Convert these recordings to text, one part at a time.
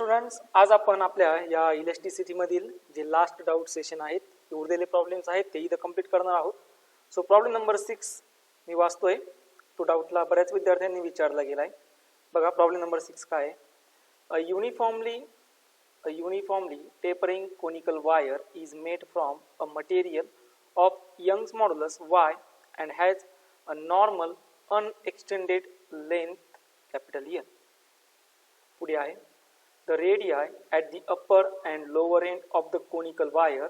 Students, आज आपण आपल्या या इलेस्टिसिटी मधील जे लास्ट डाऊट सेशन आहेत, उरलेले प्रॉब्लेम्स आहेत ते इथं कंप्लीट करणार आहोत. सो प्रॉब्लेम नंबर 6 मी वाचतोय. तो डाऊटला बऱ्याच विद्यार्थ्यांनी विचारला गेलाय. बघा प्रॉब्लेम नंबर 6 काय आहे. A uniformly tapering conical wire is made from a material of Young's modulus y and has a normal unextended length capital N. पुढे आहे the radii at the upper and lower end of the conical wire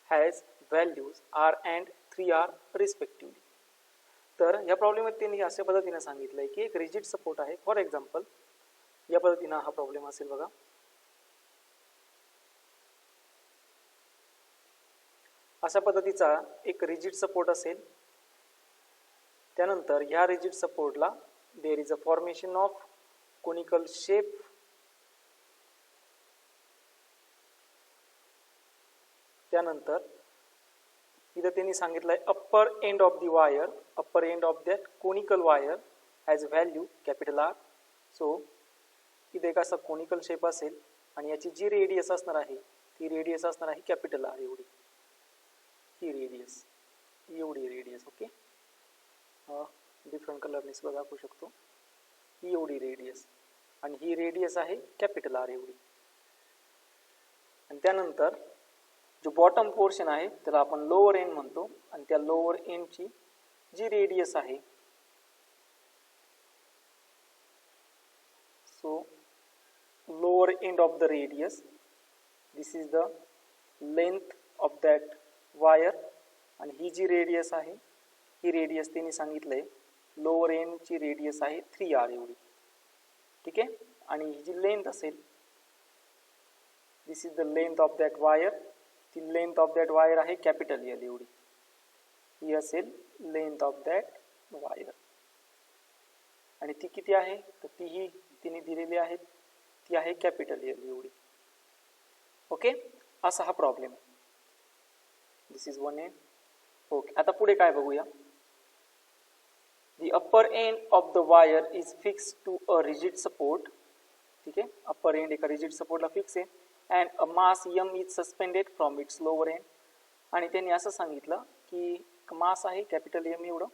has values r and 3r respectively. तर या problem मध्ये त्यांनी अशा पद्धतीने सांगितलंय की एक रिजिड सपोर्ट आहे. फॉर एक्झाम्पल या पद्धतीने हा प्रॉब्लेम असेल. बघा अशा पद्धतीचा एक रिजिड सपोर्ट असेल. त्यानंतर ह्या रिजिड सपोर्टला there is a formation of conical shape. त्यानंतर इथं त्यांनी सांगितलंय upper end of the wire, upper end of that conical wire has value capital R. So इथे एक असा कोनिकल शेप असेल आणि याची जी रेडियस असणार आहे ती रेडियस असणार आहे कॅपिटल आर एवढी. ही रेडियस एवढी रेडियस. ओके, डिफरंट कलरनेच बघा दाखवू शकतो. ही एवढी रेडियस आणि ही रेडियस आहे कॅपिटल आर एवढी. आणि त्यानंतर जो बॉटम पोर्शन आहे त्याला आपण लोअर एंड म्हणतो आणि त्या लोअर एंडची जी रेडियस आहे, so lower end of the radius, this is the length of that wire. आणि ही जी रेडियस आहे ही रेडियस त्यांनी सांगितलंय लोअर एंडची रेडियस आहे 3r एवढी. ठीक आहे. आणि ही जी लेंथ असेल, this is the length of that wire. ती लेंथ ऑफ दॅट वायर आहे कॅपिटल एल एवढी. ही असेल लेंथ ऑफ दॅट वायर. आणि ती किती आहे तर तीही तिने दिलेली आहे, ती आहे कॅपिटल एल एवढी. ओके, असा हा problem. This is one end. Okay, आता पुढे काय बघूया. The upper end of the wire is fixed to a rigid support. ठीक आहे, अप्पर एंड एका रिजिड सपोर्टला फिक्स आहे. and a mass m is suspended from its lower end. आणि त्यांनी असं सांगितलं की मास आहे कॅपिटल एम एवढं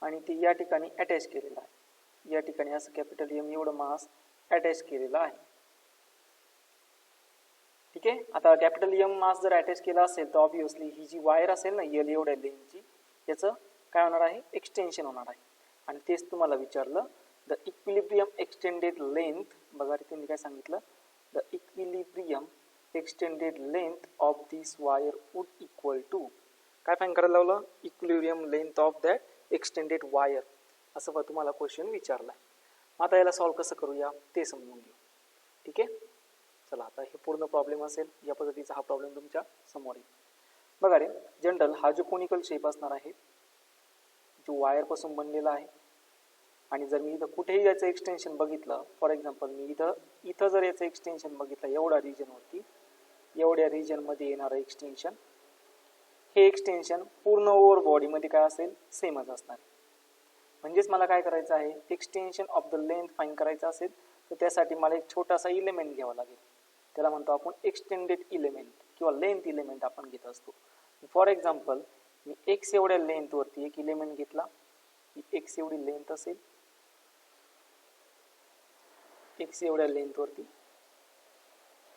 आणि ते या ठिकाणी अटॅच केलेलं आहे. या ठिकाणी असं कॅपिटल एम एवढं मास अटॅच केलेलं आहे. ठीक आहे. आता कॅपिटल एम मास जर अटॅच केला असेल तर ऑब्विसली ही जी वायर असेल ना एल एवढ्या लेंथची, याचं काय होणार आहे, एक्सटेन्शन होणार आहे. आणि तेच तुम्हाला विचारलं द इक्विलिब्रियम एक्सटेंडेड लेंथ. बघा त्यांनी काय सांगितलं, the equilibrium extended length of this wire would equal to, काय फाईंड करायला लावलं, equilibrium length of that extended wire. असं तुम्हाला क्वेश्चन विचारलाय. आता याला सॉल्व्ह कसं करूया ते समजून घेऊ. ठीक आहे, चला आता हे पूर्ण प्रॉब्लेम असेल या पद्धतीचा हा प्रॉब्लेम तुमच्या समोर येईल. बघा रे, जनरल हा जो कोनिकल शेप असणार आहे जो वायर पासून बनलेला आहे. आणि जर मी इथं कुठेही याचं एक्सटेन्शन बघितलं, फॉर एक्झाम्पल मी इथं जर याचं एक्सटेन्शन बघितलं एवढ्या रिजनवरती, एवढ्या रिजनमध्ये येणारं एक्सटेन्शन, हे एक्सटेन्शन पूर्ण ओव्हर बॉडीमध्ये काय असेल, सेमच असणार. म्हणजेच मला काय करायचं आहे, extension of the length find करायचं असेल तर त्यासाठी मला एक छोटासा इलेमेंट घ्यावा लागेल. त्याला म्हणतो आपण एक्सटेंडेड इलेमेंट किंवा लेंथ इलेमेंट आपण घेत असतो. फॉर एक्झाम्पल मी एक्स एवढ्या लेंथवरती एक इलेमेंट घेतला. ही एक्स एवढी लेंथ असेल, एक्स एवढ्या लेंथवरती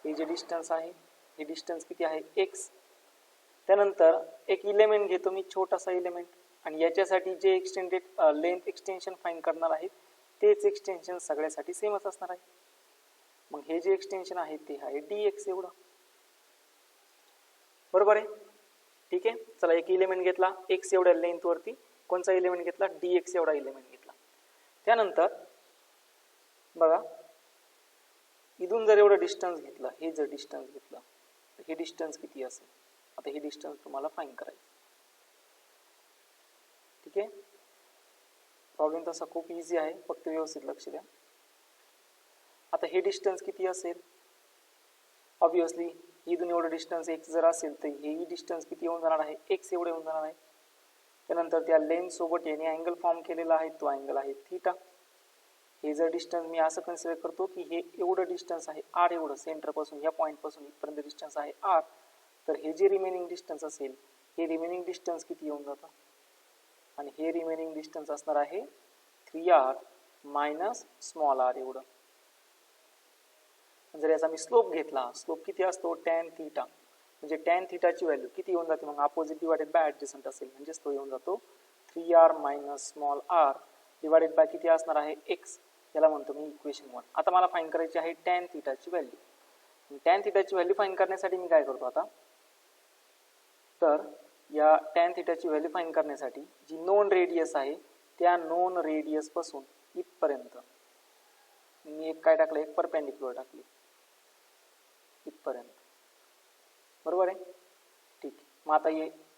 हे जे डिस्टन्स आहे, हे डिस्टन्स किती आहे, एक्स. त्यानंतर एक इलेमेंट घेतो मी, छोटासा इलेमेंट, आणि याच्यासाठी जे एक्सटेंडेड लेंथ एक्सटेन्शन फाईंड करणार आहे तेच एक्सटेन्शन सगळ्यासाठी सेमच असणार आहे. मग हे जे एक्सटेन्शन आहे ते आहे dx एवढं. बरोबर आहे. ठीक आहे, चला एक इलेमेंट घेतला एक्स एवढ्या लेंथवरती, कोणता इलेमेंट घेतला, dx एवढा इलेमेंट घेतला. त्यानंतर बघा इथून जर एवढं डिस्टन्स घेतलं, हे जर डिस्टन्स घेतलं तर हे डिस्टन्स किती असेल. आता हे डिस्टन्स तुम्हाला फाईंड करायचं. ठीक आहे, प्रॉब्लेम तसा खूप इझी आहे, फक्त व्यवस्थित लक्ष द्या. आता हे डिस्टन्स किती असेल, ऑब्विसली इथून एवढं डिस्टन्स एक्स जर असेल तर हे डिस्टन्स किती येऊन जाणार आहे, एक्स एवढं येऊन जाणार आहे. त्यानंतर त्या लेंथ सोबत याने अँगल फॉर्म केलेला आहे, तो अँगल आहे थीटा. हे जर डिस्टन्स मी असं कन्सिडर करतो की हे एवढं डिस्टन्स आहे आर, एवढं सेंटरपासून या पॉईंटपासून इथपर्यंत डिस्टन्स आहे आर, तर हे जे रिमेनिंग डिस्टन्स असेल हे रिमेनिंग डिस्टन्स किती येऊन जातं, आणि हे रिमेनिंग डिस्टन्स असणार आहे 3r मायनस स्मॉल आर एवढं. जर याचा मी स्लोप घेतला, स्लोप किती असतो tan थीटा, म्हणजे tan थीटाची व्हॅल्यू किती येऊन जाते मग अपोजिट डिवाइडेड बाय ऍडजसंट असेल, म्हणजेच तो येऊन जातो 3r minus small r divided bye किती असणार आहे x, याला म्हणतो मी इक्वेशन 1. आता मला फाइंड करायची आहे tan थीटाची व्हॅल्यू. tan थीटाची व्हॅल्यू फाइंड करण्यासाठी मी काय करतो आता, तर या tan थीटाची व्हॅल्यू फाइंड करण्यासाठी जी नोन रेडियस आहे त्या नोन रेडियस पासून इथपर्यंत मी एक काय टाकलं, एक परपेंडिक्युलर टाकली इथपर्यंत, बरोबर आहे. ठीक आहे, मग आता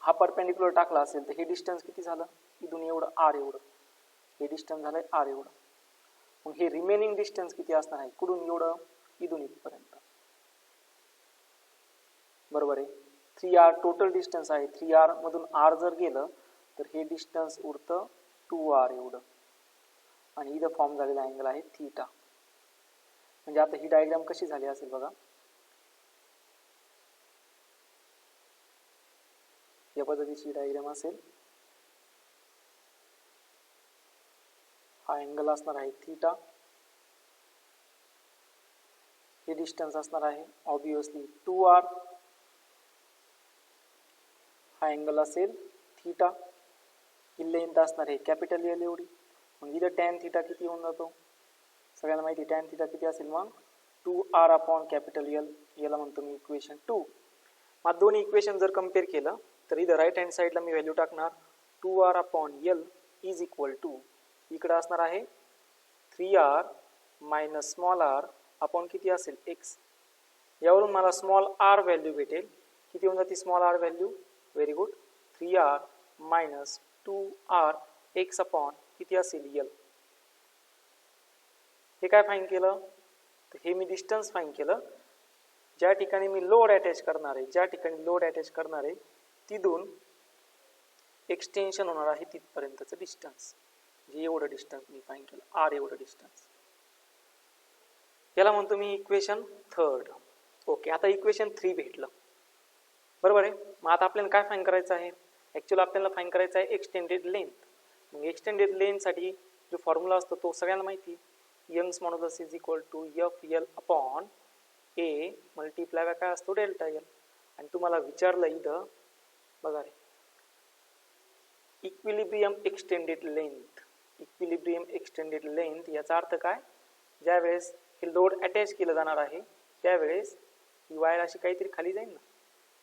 हा परपेंडिक्युलर टाकला असेल तर हे डिस्टन्स किती झालं, इथून एवढं आर एवढं, हे डिस्टन्स झालंय आर एवढं. मग हे रिमेनिंग डिस्टन्स किती असणार आहे, कुठून एवढं, इथून इथपर्यंत, बरोबर आहे. 3r टोटल डिस्टन्स आहे, 3r मधून r जर गेलं तर हे डिस्टन्स उरतं 2r एवढं, आणि इथं फॉर्म झालेला अँगल आहे थीटा. म्हणजे आता ही डायग्राम कशी झाली असेल बघा, या पद्धतीची डायग्राम असेल. हा अँगल असणार आहे थीटा, हे डिस्टन्स असणार आहे ऑब्वियसली 2r, हा अँगल असेल थीटा, ही लेंथ असणार आहे कॅपिटल एल एवढी. मग इथं tan थीटा किती होऊन जातो, सगळ्यांना माहिती tan थीटा किती असेल मग 2r अपॉन कॅपिटल एल, याला म्हणतो मी इक्वेशन 2. मग दोन्ही इक्वेशन जर कम्पेअर केलं तर इथं राईट हँड साईडला मी व्हॅल्यू टाकणार 2r upon L is equal to, इकडे असणार आहे 3r minus small r upon किती असेल x. यावरून मला स्मॉल r व्हॅल्यू भेटेल, किती होऊन जाते small r value, very good, 3r minus 2r x upon किती असेल l. हे काय फाईंड केलं, तर हे मी डिस्टन्स फाईंड केलं. ज्या ठिकाणी मी लोड अटॅच करणार आहे, ज्या ठिकाणी लोड अटॅच करणार आहे तिथून एक्सटेन्शन होणार आहे तिथपर्यंतचं डिस्टन्स, जे एवढं डिस्टन्स मी फाईंड केलं आर एवढं डिस्टन्स, याला म्हणतो मी इक्वेशन 3. ओके, आता इक्वेशन 3 भेटलं, बरोबर आहे. मग आता आपल्याला काय फाईंड करायचं आहे, ऍक्च्युअली आपल्याला फाईंड करायचं आहे एक्सटेंडेड लेंथ. मग एक्सटेंडेड लेंथ साठी जो फॉर्म्युला असतो तो सगळ्यांना माहिती, Young's modulus is equal to FL upon A multiply by काय असतो डेल्टा एल. आणि तुम्हाला विचारलं इथं बघा रे, equilibrium extended length, equilibrium extended length याचा अर्थ काय, ज्यावेळेस हे लोड अटॅच केलं जाणार आहे त्यावेळेस ही वायर अशी काहीतरी खाली जाईल ना,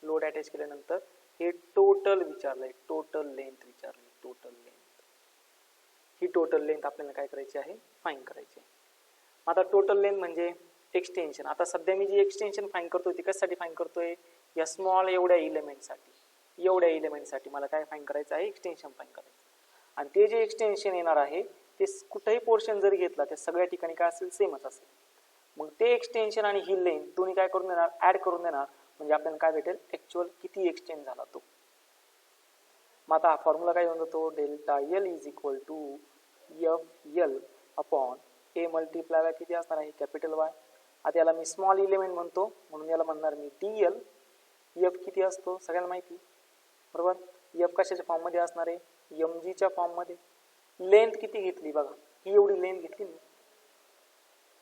लोड अटॅच केल्यानंतर हे टोटल विचारलंय, टोटल लेंथ विचारलंय, टोटल लेंथ. ही टोटल लेंथ आपल्याला काय करायची आहे, फाईंड करायची आहे. आता टोटल लेंथ म्हणजे एक्सटेन्शन. आता सध्या मी जी एक्सटेन्शन फाईंड करतोय ती कशासाठी फाईंड करतोय, या स्मॉल एवढ्या इलेमेंटसाठी, एवढ्या इलेमेंटसाठी मला काय फाईंड करायचं आहे, एक्सटेन्शन फाईंड करायचं. आणि ते जे एक्सटेन्शन येणार आहे ते कुठेही पोर्शन जरी घेतला त्या सगळ्या ठिकाणी काय असेल, सेमच असेल. मग ते एक्सटेन्शन आणि ही लेंथ दोन्ही काय करून देणार, ऍड करून देणार, म्हणजे आपल्याला काय भेटेल, ऍक्च्युअल किती एक्सटेंड झाला तो. मग आता हा फॉर्म्युला काय होऊन जातो, delta L is equal to FL upon A multiply by किती असणार आहे, कॅपिटल वाय. आता याला मी स्मॉल इलेमेंट म्हणतो म्हणून याला म्हणणार मी DL. F किती असतो सगळ्यांना माहिती, बरोबर. F कशाच्या फॉर्म मध्ये असणार आहे, mg च्या फॉर्म मध्ये. लेंथ किती घेतली बघा, ही एवढी लेंथ घेतली,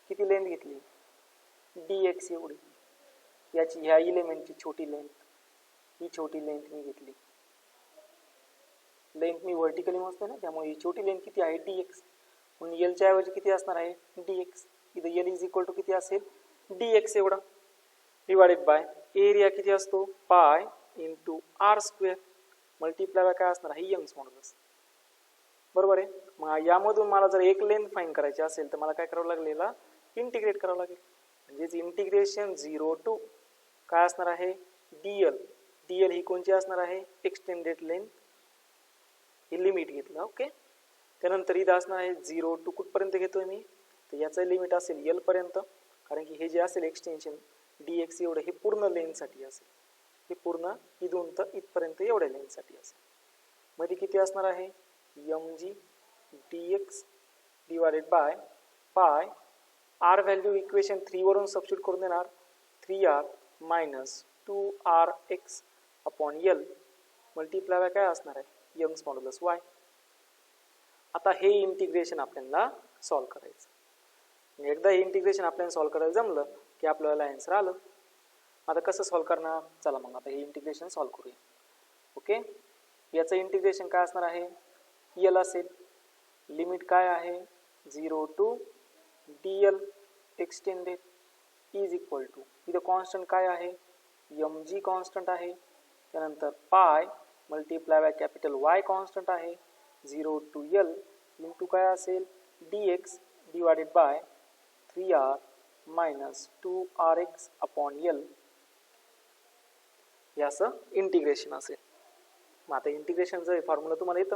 किती लेंथ घेतली, dx एवढी. याची ह्या इलेमेंटची छोटी लेंथ, ही छोटी लेंथ मी घेतली. लेंथ मी व्हर्टिकली मोजते ना, त्यामुळे ही छोटी लेंथ किती आहे, dx. म्हणून एल च्या ऐवजी किती असणार आहे, dx. इथं एल इज इक्वल टू किती असेल, dx एवढा, डिवाइडेड बाय एरिया किती असतो, pi into r square multiply by काय असणार आहे, यंग्स मॉड्युलस, बरोबर आहे. मग यामधून मला जर एक लेंथ फाइंड करायची असेल तर मला काय करावं लागेल, इंटिग्रेट करावं लागेल. म्हणजेच इंटिग्रेशन 0 टू काय असणार आहे, DL. DL ही कोणची असणार आहे, एक्सटेंडेड लेंथ, ही लिमिट घेतलं. ओके, त्यानंतर इथं असणार आहे 0 टू कुठपर्यंत घेतोय मी, तर याचं लिमिट असेल L पर्यंत, कारण की हे जे असेल एक्सटेन्शन dx एवढं हे पूर्ण लेंथसाठी असेल, हे पूर्ण इथून तर इथपर्यंत एवढ्या लेंथसाठी असेल. मध्ये किती असणार आहे, mg dx divided by pi R value equation 3 वरून सबस्टिट्यूट करून देणार 3r minus 2rx upon L multiply by काय असणार आहे यंग्स मॉड्युलस y. आता हे इंटिग्रेशन आपल्याला सॉल्व्ह करायचं. एकदा हे इंटिग्रेशन आपल्याला सॉल्व्ह करायला जमलं की आपल्याला आन्सर आलं. आता कसं सॉल्व्ह करणार, चला मग आता हे इंटिग्रेशन सॉल्व्ह करूया. ओके, याचं इंटिग्रेशन काय असणार आहे, यल असेल. लिमिट काय आहे 0 to dl extended is equal to, इथं कॉन्स्टंट काय आहे mg कॉन्स्टंट आहे. त्यानंतर pi multiply by capital Y constant आहे. 0 टू l इंटू काय असेल dx divided by 3r minus 2rx upon l, याचं इंटिग्रेशन असेल. मग आता इंटिग्रेशनचं फॉर्म्युला तुम्हाला येतं.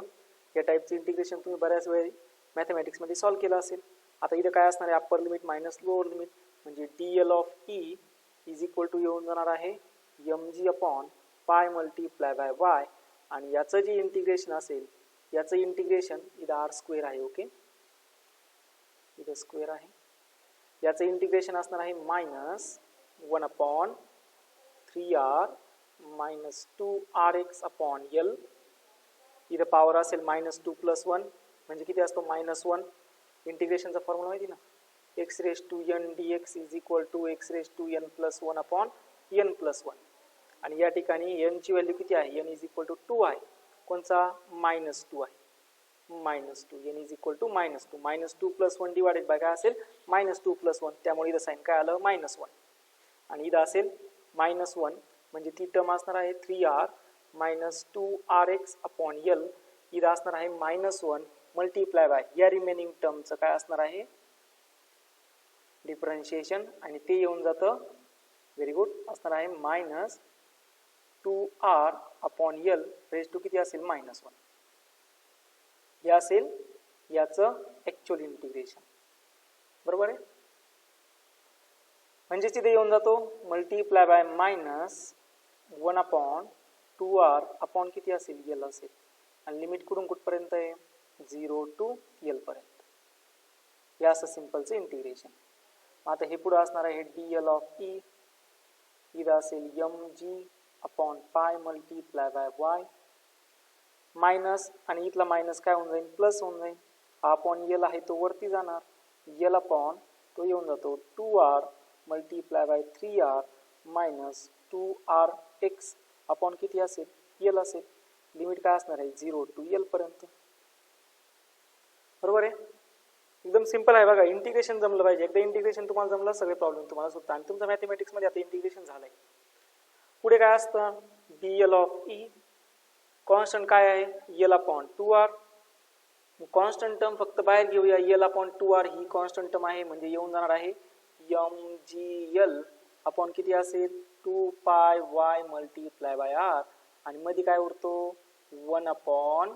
या टाईपचं इंटिग्रेशन तुम्ही बऱ्याच वेळी मॅथमॅटिक्समध्ये सॉल्व्ह केलं असेल. आता इथं काय असणार आहे upper limit minus lower limit, म्हणजे dl of e is equal to येऊन जाणार आहे mg upon pi multiply by y, आणि याचं जे इंटिग्रेशन असेल याचं इंटिग्रेशन इथं आर स्क्वेअर आहे. ओके, इथं स्क्वेअर आहे. याचं इंटिग्रेशन असणार आहे minus 1 upon 3r minus 2rx upon l. इथं पॉवर असेल मायनस 2 प्लस 1 म्हणजे किती असतो -1. इंटिग्रेशनचा फॉर्म्युला माहिती ना, x raise to n dx is equal to x raise to n plus 1 upon n plus 1. आणि या ठिकाणी n ची व्हॅल्यू किती आहे, n इज इक्वल टू 2 आहे. कोणचा -2 आहे, -2. n is equal to -2. -2 plus 1 divided by काय असेल -2 प्लस 1, त्यामुळे इथं साइन काय आलं -1. आणि इथं असेल -1 म्हणजे ती टर्म असणार आहे 3r minus 2rx upon l. इथं असणार आहे -1 मल्टिप्लाय बाय या रिमेनिंग टर्मचं काय असणार आहे डिफरन्शिएशन, आणि ते येऊन जातं व्हेरी गुड असणार आहे minus 2r upon l raise to किती असेल -1. हे असेल याचं ॲक्च्युअल इंटिग्रेशन. बरोबर आहे, म्हणजे तिथे येऊन जातो multiply by -1 upon 2r upon किती असेल l असेल. आणि लिमिट कुठून कुठपर्यंत आहे 0 टू l पर्यंत. हे असं सिम्पलचं इंटिग्रेशन. आता हे पुढे असणार आहे dl ऑफ e, इथं असेल mg upon pi multiply by y minus, आणि इथला मायनस काय होऊन जाईल प्लस होऊन जाईल. हा अपॉन l आहे तो वरती जाणार, l अपॉन तो येऊन जातो 2r multiply by 3r minus 2rx upon किती असेल l असेल. लिमिट काय असणार आहे 0 टू l पर्यंत. बरोबर आहे, एकदम सिंपल आहे. बघा इंटिग्रेशन जमलं पाहिजे. एकदा इंटिग्रेशन तुम्हाला जमलं सगळे प्रॉब्लेम तुम्हाला सुटतात. आणि तुमचं मॅथमॅटिक्स मध्ये आता इंटिग्रेशन झालंय. पुढे काय असतं dl ऑफ e, कॉन्स्टंट काय आहे l upon 2r. Constant term फक्त बाहेर घेऊया, l अपॉन 2r ही कॉन्स्टंट टर्म आहे, म्हणजे येऊन जाणार आहे mgl अपॉन किती असेल 2 पाय y मल्टिप्लाय बाय r, आणि मध्ये काय उरतो 1 अपॉन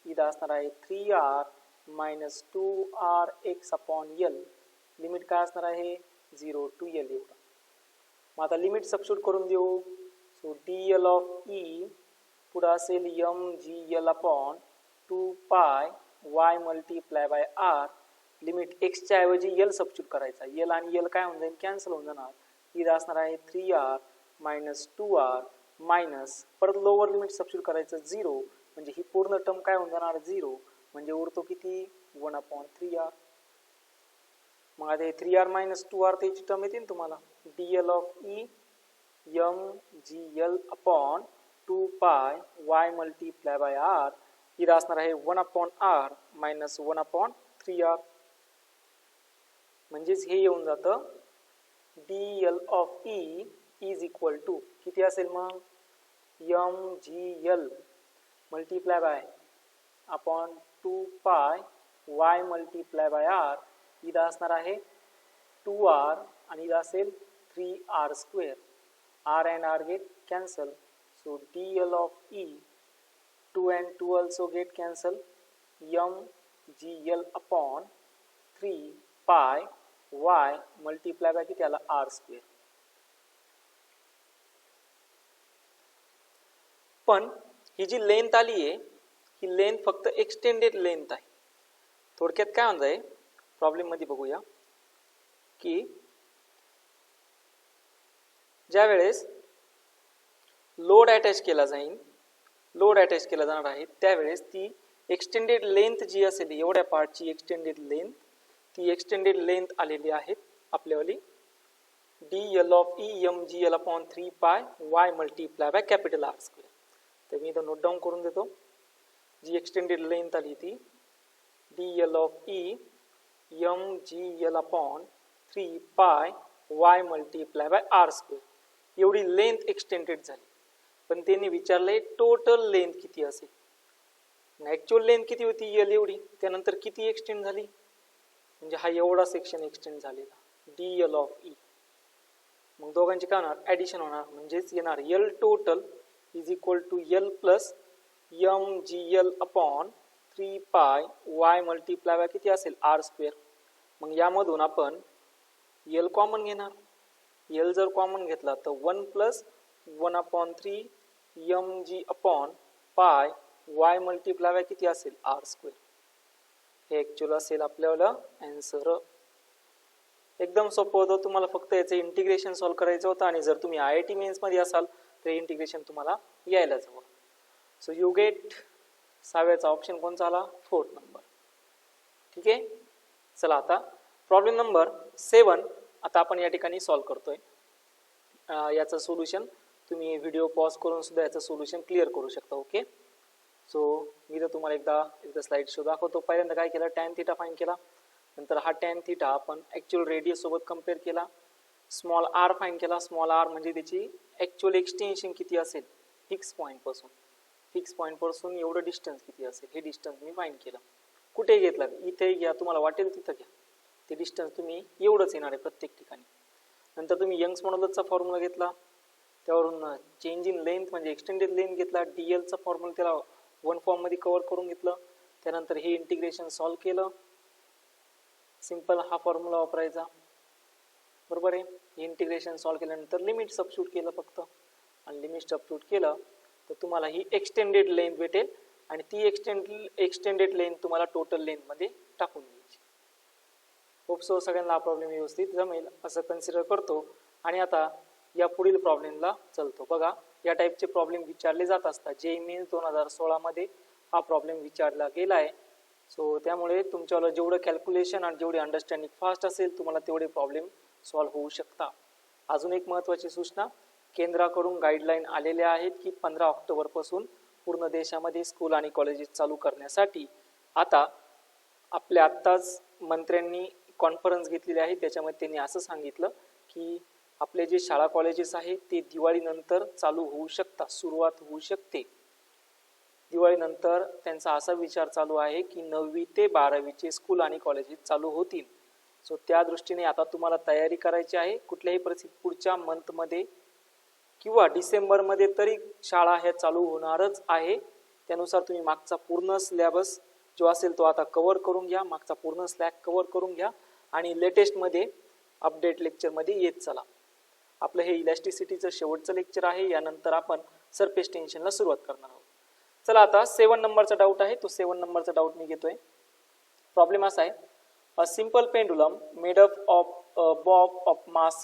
इथं असणार आहे 3r minus 2rx upon l. Limit काय असणार आहे 0 टू l एवढं. मग आता लिमिट सबस्टिट्यूट करून देऊ. सो dl ऑफ e पुढे असेल mgl अपॉन 2 पाय y multiply by r. Limit x च्या ऐवजी l सबस्टिट्यूट करायचा, l आणि l काय होऊन जाईल कॅन्सल होऊन जाणार. इथं असणार आहे 3r मायनस 2r मायनस परत लोअर लिमिट सबस्टिट्यूट करायचं 0, म्हणजे ही पूर्ण टर्म काय होऊन जाणार 0, म्हणजे उरतो किती 1 अपॉन 3r. मग आता हे 3r मायनस 2r त्याची टर्म येते तुम्हाला. dl of e mgl upon 2 पाय y मल्टिप्लाय बाय r. इथं असणार आहे 1 upon r minus 1 upon 3r, म्हणजेच हे येऊन जातं dl of e is equal to किती असेल मग mgl मल्टिप्लाय बाय अपॉन 2 पाय y मल्टिप्लाय बाय r. इथं असणार आहे 2r आणि इथं असेल 3r square. r and r get cancel, so dl of e 2 and 2 also get cancel. mgl upon 3 pi y multiply by किती आला r स्क्वेअर. पण ही जी लेंथ आली आहे ही लेंथ फक्त एक्सटेंडेड लेंथ आहे. थोडक्यात काय म्हणत आहे प्रॉब्लेम मध्ये बघूया की ज्या वेळेस लोड अटॅच केला जाणार आहे त्यावेळेस ती एक्सटेंडेड लेंथ जी असेल एवढ्या पार्टची एक्सटेंडेड लेंथ आलेली आहे आपल्यावाली dl of E mgl upon 3 pi y multiply by capital R square. तर मी इथं नोट डाऊन करून देतो. जी एक्सटेंडेड लेंथ आली ती dl of E mgl upon 3 pi y multiply by R square. एवढी लेंथ एक्सटेंडेड झाली. पण त्यांनी विचारलंय टोटल लेंथ किती असेल. ऍक्च्युअल लेंथ किती होती L एवढी, त्यानंतर किती एक्सटेंड झाली, म्हणजे हा एवढा सेक्शन एक्सटेंड झालेला dl of E. मग दोघांची काय होणार, ऍडिशन होणार, म्हणजेच येणार L total is equal to L plus mgl upon 3 pi y multiply by किती असेल R स्क्वेअर. मग यामधून आपण L कॉमन घेणार. L जर कॉमन घेतला तर 1 प्लस 1 अपॉन 3 mg अपॉन पाय y मल्टिप्लाय बाय किती असेल R स्क्वेअर. हे ऍक्च्युअल असेल आपल्याला आन्सर. एकदम सोपं होतं. तुम्हाला फक्त याचं इंटिग्रेशन सॉल्व्ह करायचं होतं आणि जर तुम्ही IIT मेन्स मध्ये असाल तर इंटिग्रेशन तुम्हाला यायलाच हवं. सो यू गेट 6व्याचा ऑप्शन कोणता आला, 4th नंबर. ठीक आहे. चला आता प्रॉब्लेम नंबर 7 आता आपण या ठिकाणी सॉल्व्ह करतोय. याचं सोल्युशन तुम्ही व्हिडिओ पॉज करून सुद्धा याचं सोल्युशन क्लिअर करू शकता. ओके. सो मी तर तुम्हाला एकदा स्लाइड शो दाखवतो. पहिल्यांदा काय केलं, टॅन थिटा फाइंड केला. नंतर हा टॅन थिटा आपण ऍक्च्युअल रेडियस सोबत कम्पेअर केला. स्मॉल आर फाइंड केला. स्मॉल आर म्हणजे त्याची ऍक्च्युअल एक्सटेन्शन किती असेल फिक्स पॉईंट पासून एवढं डिस्टन्स किती असेल हे डिस्टन्स मी फाइंड केलं. कुठे घेतलं, इथे घ्या, तुम्हाला वाटेल तिथं घ्या. ते डिस्टन्स तुम्ही एवढंच येणार आहे प्रत्येक ठिकाणी. नंतर तुम्ही यंग्स मॉड्युलसचा फॉर्म्युला घेतला, त्यावरून चेंज इन लेंथ म्हणजे एक्सटेंडेड लेंथ घेतला. डीएलचा फॉर्म्युला त्याला वन फॉर्म मध्ये कव्हर करून घेतलं. त्यानंतर हे इंटिग्रेशन सॉल्व्ह केलं. सिंपल हा फॉर्म्युला वापरायचा, बरोबर आहे. इंटिग्रेशन सॉल्व्ह केल्यानंतर लिमिट सबस्टिट्यूट केलं फक्त, आणि लिमिट सबस्टिट्यूट केलं तर तुम्हाला ही एक्सटेंडेड लेंथ भेटेल आणि ती एक्सटेंडेड लेंथ तुम्हाला टोटल लेंथ मध्ये टाकून द्यायची. होप सो सगळ्यांना हा प्रॉब्लेम व्यवस्थित जमेल असं कन्सिडर करतो. आणि आता या पुढील प्रॉब्लेमला चलतो. बघा, या टाईपचे प्रॉब्लेम विचारले जात असतात. JEE मेन्स 2016 मध्ये हा प्रॉब्लेम विचारला गेला आहे. सो त्यामुळे तुमच्याला जेवढं कॅल्क्युलेशन आणि जेवढी अंडरस्टँडिंग फास्ट असेल तुम्हाला तेवढे प्रॉब्लेम सॉल्व्ह होऊ शकता. अजून एक महत्त्वाची सूचना, केंद्राकडून गाईडलाईन आलेल्या आहेत की 15 ऑक्टोबर पासून पूर्ण देशामध्ये स्कूल आणि कॉलेजेस चालू करण्यासाठी आता आपल्या आत्ताच मंत्र्यांनी कॉन्फरन्स घेतलेली आहे. त्याच्यामध्ये त्यांनी असं सांगितलं की आपले जे शाळा कॉलेजेस आहेत ते दिवाळीनंतर चालू होऊ शकतात, सुरुवात होऊ शकते. दिवाळीनंतर त्यांचा असा विचार चालू आहे की 9वी ते 12वीचे स्कूल आणि कॉलेजेस चालू होतील. सो त्या दृष्टीने आता तुम्हाला तयारी करायची आहे. कुठल्याही परिस्थितीत पुढच्या मंथमध्ये किंवा डिसेंबरमध्ये तरी शाळा ह्या चालू होणारच आहे. त्यानुसार तुम्ही मागचा पूर्ण सिलेबस जो असेल तो आता कव्हर करून घ्या, मागचा पूर्ण स्लॅक कव्हर करून घ्या आणि लेटेस्टमध्ये अपडेट लेक्चरमध्ये येत चला. आपलं हे इलॅस्टिसिटीचं शेवटचं लेक्चर आहे. यानंतर आपण सरफेस टेन्शनला सुरुवात करणार आहोत. चला आता 7 नंबरचा डाऊट आहे, तो 7 नंबरचा डाऊट मी घेतोय. प्रॉब्लेम असा आहे, a simple pendulum made up of a bob of mass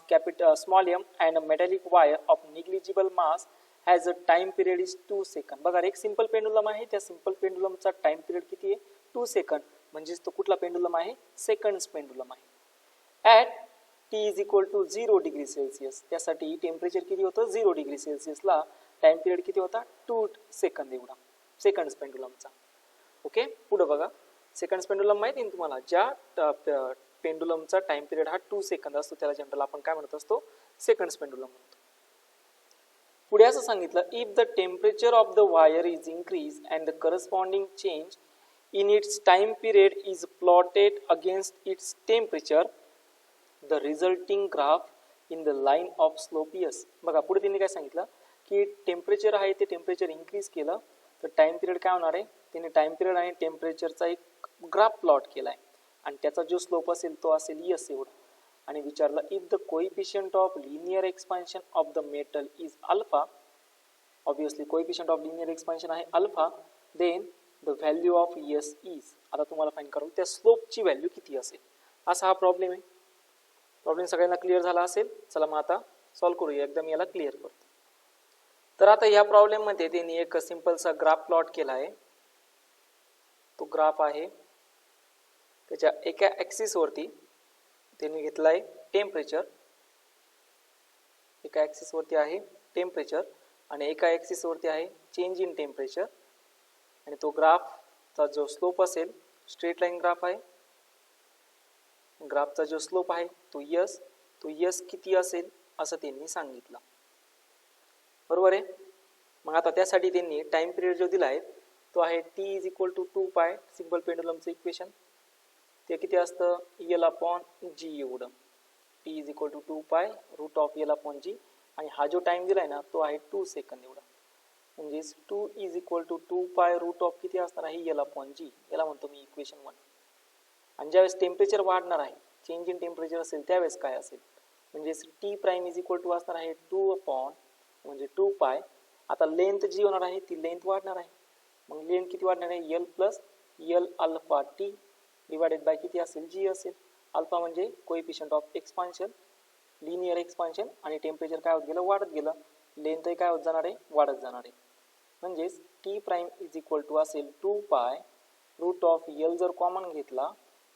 small m and a metallic wire of negligible mass has a time period is 2 second. बघा, एक सिंपल पेंडुलम आहे, त्या सिंपल पेंडुलमचा टाइम पिरियड किती आहे, 2 second. म्हणजेच तो कुठला pendulum आहे, सेकंड्स पेंडुलम आहे. At t is equal to 0 degree Celsius. त्यासाठी टेम्परेचर किती होतं, 0 डिग्री सेल्सिअसला टाइम पिरियड किती होता, 2 सेकंद एवढा सेकंड्स पेंडुलमचा. ओके, पुढे बघा, सेकंड्स पेंडुलम माहिती आहे तुम्हाला, ज्या पेंडुलमचा टाइम पिरियड हा 2 सेकंद असतो त्याला जनरल आपण काय म्हणत असतो, सेकंड्स पेंडुलम म्हणतो. पुढे असं सांगितलं, if the temperature of the wire is increase and the corresponding change in its time period is plotted against its temperature, the resulting graph in the line of slope yes. बघा, पुढे त्यांनी काय सांगितलं की टेम्परेचर आहे ते temperature increase केलं तर टाइम पिरियड काय होणार आहे, त्यांनी टाइम पिरियड आणि टेम्परेचरचा एक ग्राफ प्लॉट केलाय आणि त्याचा जो स्लोप असेल तो असेल यस एवढा. आणि विचारलं, if the coefficient of linear expansion of the metal is alpha, obviously coefficient of linear expansion आहे alpha, then the value of S is. आता तुम्हाला फाइंड करावं त्या स्लोपची व्हॅल्यू किती असेल. असा हा प्रॉब्लेम आहे. प्रॉब्लेम सगळ्यांना क्लिअर झाला असेल. चला मग आता सॉल्व्ह करूया, एकदम याला क्लिअर करतो. तर आता या प्रॉब्लेम मध्ये त्यांनी एक सिंपलसा ग्राफ प्लॉट केला आहे. तो ग्राफ आहे त्याच्या एका ॲक्सिस वरती त्यांनी घेतला आहे टेम्परेचर, एका ॲक्सिस वरती आहे टेम्परेचर आणि एका ॲक्सिस वरती आहे चेंज इन टेम्परेचर. आणि तो ग्राफचा जो स्लोप असेल, स्ट्रेट लाईन ग्राफ आहे, ग्राफचा जो स्लोप आहे तो यस किती असेल असं त्यांनी सांगितलं. बरोबर आहे. मग आता त्यासाठी त्यांनी टाइम पिरियड जो दिला आहे तो आहे t is equal to 2 simple पेंडुलमचं इक्वेशन. ते किती असतं, यल अपॉन जी एवढं. t is equal to 2 root of L upon जी. आणि हा जो टाइम दिलाय ना तो आहे 2 सेकंद एवढा. म्हणजेच 2 is equal to 2 root of किती असणार आहे, यल अपॉन जी. याला म्हणतो मी इक्वेशन 1. आणि ज्यावेळेस टेम्परेचर वाढणार आहे, चेंज इन टेम्परेचर असेल त्यावेळेस काय असेल, म्हणजे T prime is equal to असणार आहे 2 अपॉन म्हणजे 2 आता लेंथ जी होणार आहे ती लेंथ वाढणार आहे. मग लेंथ किती वाढणार आहे, L plus L alpha T divided by किती असेल, जी असेल. अल्फा म्हणजे coefficient of expansion, linear expansion, आणि टेम्परेचर काय होत गेलं, वाढत गेलं. लेंथही काय होत जाणार आहे, वाढत जाणार आहे. म्हणजेच T prime is equal to असेल 2 रूट ऑफ यल जर कॉमन घेतला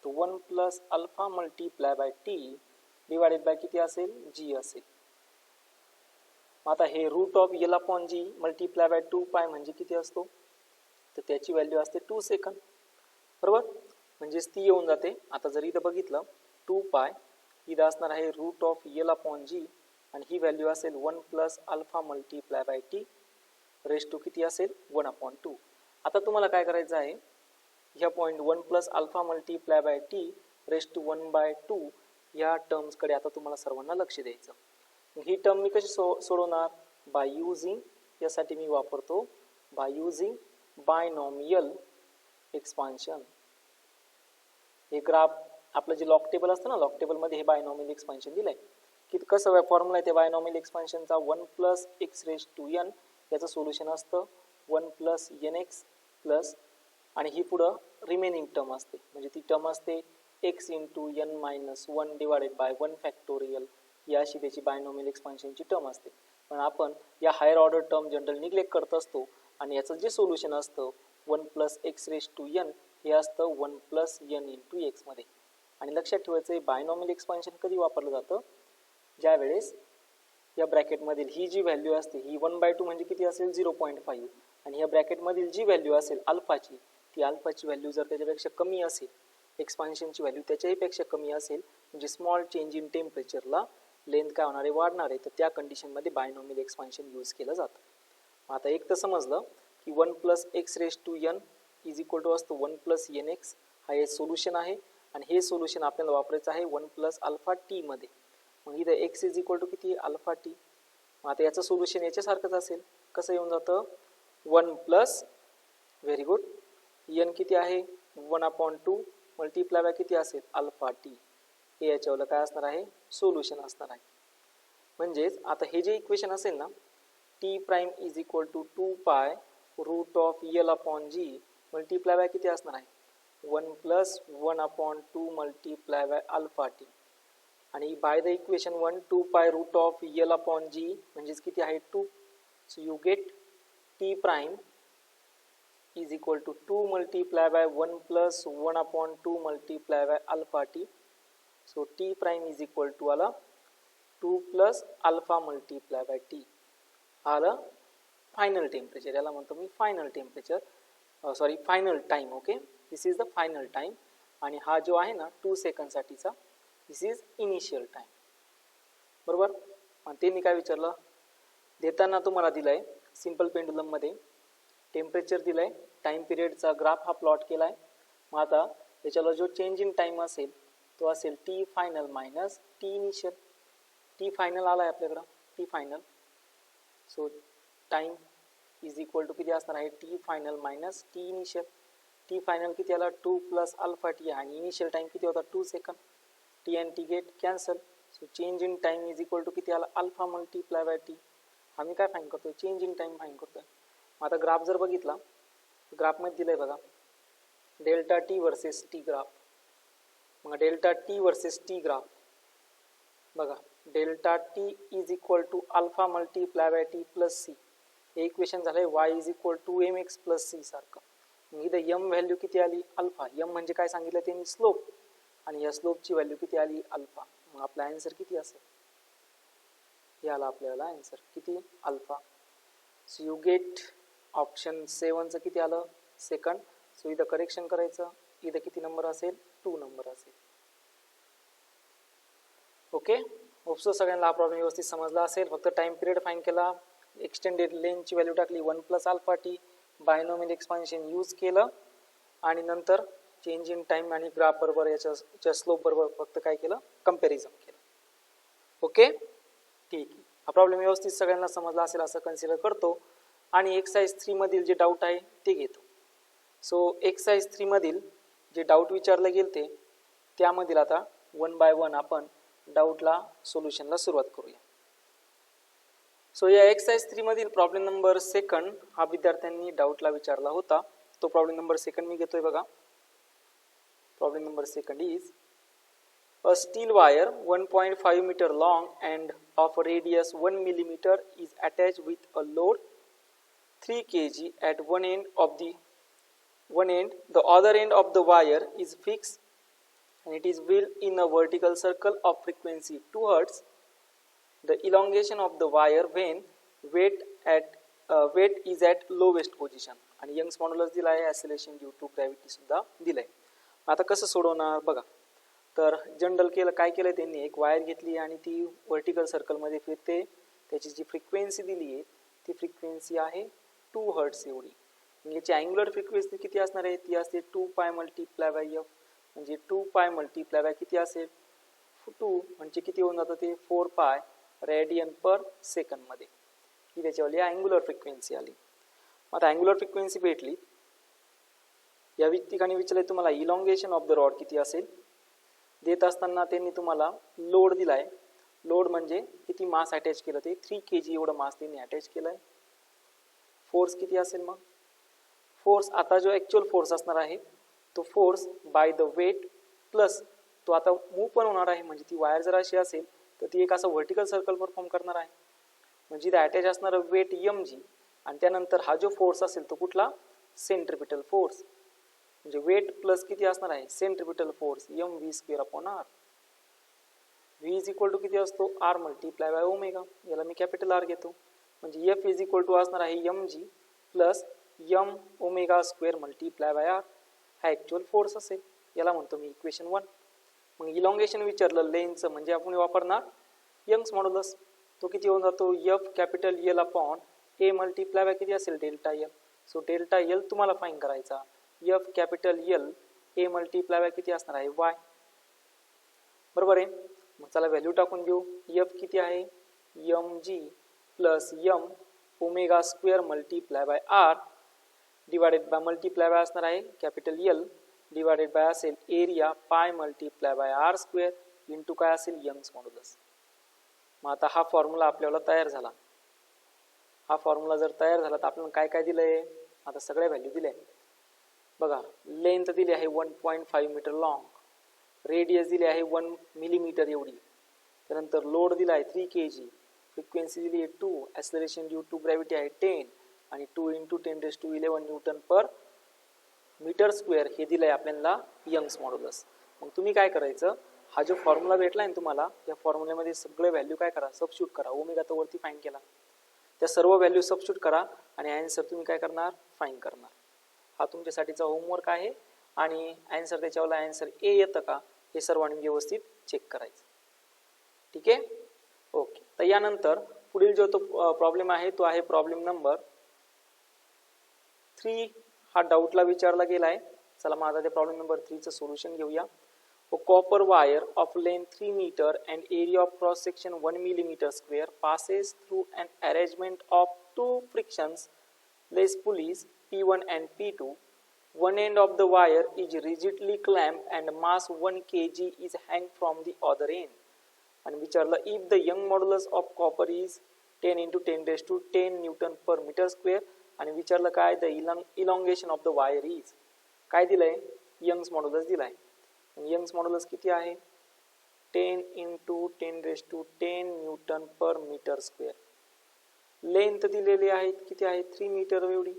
तो 1 plus alpha multiply by T divided by किती असेल, जी असेल. आता हे root of L upon G multiply by 2 म्हणजे किती असतो, तर त्याची व्हॅल्यू असते 2 सेकंद. बरोबर. म्हणजेच ती येऊन जाते. आता जर इथं बघितलं 2 इथं असणार आहे रूट ऑफ यल अपॉन जी आणि ही व्हॅल्यू असेल 1 plus alpha multiply by T raise to किती असेल 1/2. आता तुम्हाला काय करायचं आहे, ह्या point 1 plus alpha multiply by T raise to 1/2 या टर्म्सकडे आता तुम्हाला सर्वांना लक्ष द्यायचं. ही टर्म मी कशी सोडवणार, बाय युझिंग, यासाठी मी वापरतो बाय युझिंग बायनॉमियल एक्सपान्शन. हे ग्राफ आपलं जे लॉग टेबल असतं ना, लॉग टेबल मध्ये हे बायनॉमियल एक्सपान्शन दिलंय. की कसं फॉर्म्युला आहे ते बायनॉमियल एक्सपान्शनचा, 1 plus x raise to n याचं सोल्युशन असतं 1 प्लस एन एक्स प्लस, आणि ही पुढं रिमेनिंग टर्म असते, म्हणजे ती टर्म असते x into n minus 1 divided by 1 factorial. ही अशी त्याची बायनॉमियल एक्सपान्शनची टर्म असते. पण आपण या higher order term general neglect करत असतो आणि याचं जे सोल्युशन असतं 1 plus x raise to n हे असतं 1 प्लस एन इंटू एक्स मध्ये. आणि लक्षात ठेवायचं बायनॉमियल एक्सपान्शन कधी वापरलं जातं, ज्या वेळेस या ब्रॅकेटमधील ही जी व्हॅल्यू असते ही 1/2 म्हणजे किती असेल 0.5, आणि या ब्रॅकेटमधील जी व्हॅल्यू असेल अल्फाची, ती अल्फाची व्हॅल्यू जर त्याच्यापेक्षा कमी असेल, एक्सपान्शनची व्हॅल्यू त्याच्याही पेक्षा कमी असेल, म्हणजे स्मॉल चेंज इन टेम्परेचरला लेंथ काय होणार आहे, वाढणार आहे, तर त्या कंडिशनमध्ये बायनॉमियल एक्सपान्शन यूज केलं जातं. आता एक तर समजलं की 1 plus x raise to N is equal to असतो 1 प्लस एन एक्स, हा हे सोल्युशन आहे. आणि हे सोल्युशन आपल्याला वापरायचं आहे 1 प्लस अल्फा टी मध्ये. मग इथं एक्स इज इक्वल टू किती, अल्फा टी. मग आता याचं सोल्युशन याच्यासारखंच असेल. कसं येऊन जातं, 1 प्लस, व्हेरी गुड, एन किती आहे 1/2 मल्टीप्लाय बाय किती असेल अल्फा टी. हे याच्यावर काय असणार आहे, सोल्युशन असणार आहे. म्हणजेच आता हे जे इक्वेशन असेल ना, T prime is equal to 2 root of L upon G multiply by किती असणार आहे 1 plus 1/2 multiply by alpha T. आणि by the equation 1 2 root of L upon g म्हणजेच किती आहे 2. So you get T prime is equal to 2 multiply by 1 plus 1/2 multiply by alpha t. So t prime is equal to आला 2 plus alpha multiply by t. आला final temperature, याला म्हणतो मी final temperature, sorry final time. Okay, this is the final time. आणि हा जो आहे ना 2 सेकंड साठीचा, दिस इज इनिशियल टाइम. बरोबर. आणि त्यांनी काय विचारलं, देताना तुम्हाला दिलाय सिंपल पेंडुलम मध्ये टेम्परेचर दिलाय, टाइम पिरियडचा ग्राफ हा प्लॉट केलाय. मग आता याच्याला जो चेंज इन टाइम असेल तो असेल T final minus T initial. T final आलाय आपल्याकडं, T final. So time is equal to किती असणार आहे, T final minus T initial. T final किती आला 2 प्लस अल्फा टी, आणि इनिशियल टाइम किती होता 2 second. T and T get cancel. So change in time is equal to किती आला अल्फा मल्टीप्लाय बाय टी. आम्ही काय फाईन करतोय, चेंज इन टाइम फाईन करतोय. आता ग्राफ जर बघितला, ग्राफमध्ये दिलंय बघा delta T versus T graph. मग delta T versus T graph बघा, delta T is equal to alpha multiply by T plus C. हे इक्वेशन झालंय Y is equal to M X plus C सारखं. मग इथं एम व्हॅल्यू किती आली alpha. M म्हणजे काय सांगितलं त्यांनी स्लोप, आणि या स्लोपची व्हॅल्यू किती आली अल्फा. मग आपला आन्सर किती असेल, हे आला आपल्याला आन्सर किती alpha. So you get option 7चं किती आलं सेकंड. सो इथं करेक्शन करायचं, इथं किती नंबर असेल 2 नंबर असेल. ओके, होपसो सगळ्यांना हा प्रॉब्लेम व्यवस्थित समजला असेल. फक्त टाइम पिरियड फाईन केला, एक्सटेंडेड लेंथची व्हॅल्यू टाकली 1 plus alpha T, binomial expansion use केलं, आणि नंतर चेंज इन टाइम आणि ग्राफ बरोबर याच्या स्लोप बरोबर फक्त काय केलं कंपॅरिझन केलं. ओके ठीक आहे, हा प्रॉब्लेम व्यवस्थित सगळ्यांना समजला असेल असं कन्सिडर करतो. आणि एक्सरसाइज 3 मधील जे डाऊट आहे ते घेतो. सो एक्सरसाइज 3 मधील जे डाऊट विचारले गेलते त्यामधील आता 1 बाय 1 आपण डाऊटला सोल्युशनला सुरुवात करूया. सो या एक्सरसाइज 3 मधील प्रॉब्लेम नंबर 2 हा विद्यार्थ्यांनी डाऊटला विचारला होता. तो प्रॉब्लेम नंबर 2 मी घेतोय बघा. Problem number 2 is a steel wire 1.5 meter long and of a radius 1 millimeter is attached with a load 3 kg at one end. The other end of the wire is fixed and it is built in a vertical circle of frequency 2 Hz. The elongation of the wire when weight is at lowest position. आणि Young's modulus दिला आहे, acceleration due to gravity सुद्धा दिलाय. आता कसं सोडवणार बघा. तर जनरल केलं काय केलं त्यांनी, एक वायर घेतली आणि ती व्हर्टिकल सर्कलमध्ये फिरते. त्याची जी फ्रिक्वेन्सी दिली आहे ती फ्रिक्वेन्सी आहे 2 हर्ट्स एवढी. याची अँग्युलर फ्रिक्वेन्सी किती असणार आहे, ती असते 2 पाय मल्टिप्लाय बाय एफ. म्हणजे 2 पाय मल्टिप्लाय बाय किती असेल 2, म्हणजे किती होऊन जातं ते 4 पाय रेडियन पर सेकंड मध्ये. ही त्याच्यावाली अँग्युलर फ्रिक्वेन्सी आली. आता अँग्युलर फ्रिक्वेन्सी भेटली, या ठिकाणी विचारले तुम्हाला इलॉंगेशन ऑफ द रॉड किती असेल. देत असताना त्यांनी तुम्हाला लोड दिलाय. लोड म्हणजे किती मास अटॅच केलं ते 3 kg एवढं मास त्यांनी अटॅच केलंय. फोर्स किती असेल मग फोर्स, आता जो ऍक्च्युअल फोर्स असणार आहे तो force by the weight plus तो आता मूव्ह पण होणार आहे. म्हणजे ती वायर जर अशी असेल तर ती एक असं व्हर्टिकल सर्कल परफॉर्म करणार आहे. म्हणजे इथे अटॅच असणारं वेट mg आणि त्यानंतर हा जो फोर्स असेल तो कुठला सेंट्रिपिटल फोर्स. म्हणजे वेट प्लस किती असणार आहे centripetal force mv²/r. v is equal to किती असतो r मल्टिप्लाय बाय ओमेगा. याला मी कॅपिटल R घेतो. म्हणजे f इज इक्वल टू असणार आहे mg प्लस m ओमेगा² मल्टिप्लाय बाय r. हा ऍक्च्युअल फोर्स असेल. याला म्हणतो मी इक्वेशन 1. मग इलॉंगेशन विचारलं लेंथचं, म्हणजे आपण वापरणार यंग्स मॉड्युलस. तो किती होऊन जातो f capital L upon a multiply by किती असेल delta L. So delta L तुम्हाला फाइंड करायचा. f capital L a multiply by किती असणार आहे y. बरोबर आहे. मग चला व्हॅल्यू टाकून देऊ. f किती आहे mg प्लस m ओमेगा² multiply by r divided by multiply by असणार आहे कॅपिटल L डिवाइडेड बाय असेल area pi multiply by r² into काय असेल यंग्स मॉड्युलस. मग आता हा फॉर्म्युला आपल्याला तयार झाला. हा फॉर्म्युला जर तयार झाला तर आपल्याला काय काय दिलंय, आता सगळ्या व्हॅल्यू दिल्या बघा. लेंथ दिली आहे 1.5 मीटर लॉंग, रेडियस दिली आहे 1 मिलीमीटर एवढी, त्यानंतर लोड दिला आहे 3 kg, फ्रिक्वेन्सी दिली आहे 2, ऍक्सेलरेशन ड्यू टू ग्रॅव्हिटी आहे 10 आणि 2 × 10⁻11 न्यूटन पर मीटर स्क्वेअर हे दिलंय आपल्याला यंग्स मॉड्युलस. मग तुम्ही काय करायचं, हा जो फॉर्म्युला भेटलाय ना तुम्हाला, या फॉर्म्युल्यामध्ये सगळे व्हॅल्यू काय करा सबस्टिट्यूट करा. ओमेगा तर वरती फाइंड केला, त्या सर्व व्हॅल्यू सबस्टिट्यूट करा आणि आन्सर तुम्ही काय करणार फाइंड करणार. हा तुमच्यासाठीचा होमवर्क आहे आणि आन्सर त्याच्यावर आन्सर ए येतं का हे सर्वांनी व्यवस्थित चेक करायचं. ठीक आहे ओके. तर यानंतर पुढील जो तो प्रॉब्लेम आहे तो आहे प्रॉब्लेम नंबर 3. हा डाऊटला विचारला गेलाय. चला मग आता ते प्रॉब्लेम नंबर 3चं सोल्युशन घेऊया. A copper wire of length 3 meter and area of cross section 1 millimeter square passes through an arrangement of 2 frictionless pulleys P1 and P2. One end of the wire is rigidly clamped and mass 1 kg is hang from the other end. And विचारलं if the Young modulus of copper is 10 × 10⁻10 Newton per meter square. आणि विचारलं काय the elongation of the wire is. काय दिलंय Young's modulus दिलाय. Young's modulus किती आहे 10 × 10⁻10 Newton per metre square. Length दिलेली आहे किती आहे 3 मीटर एवढी.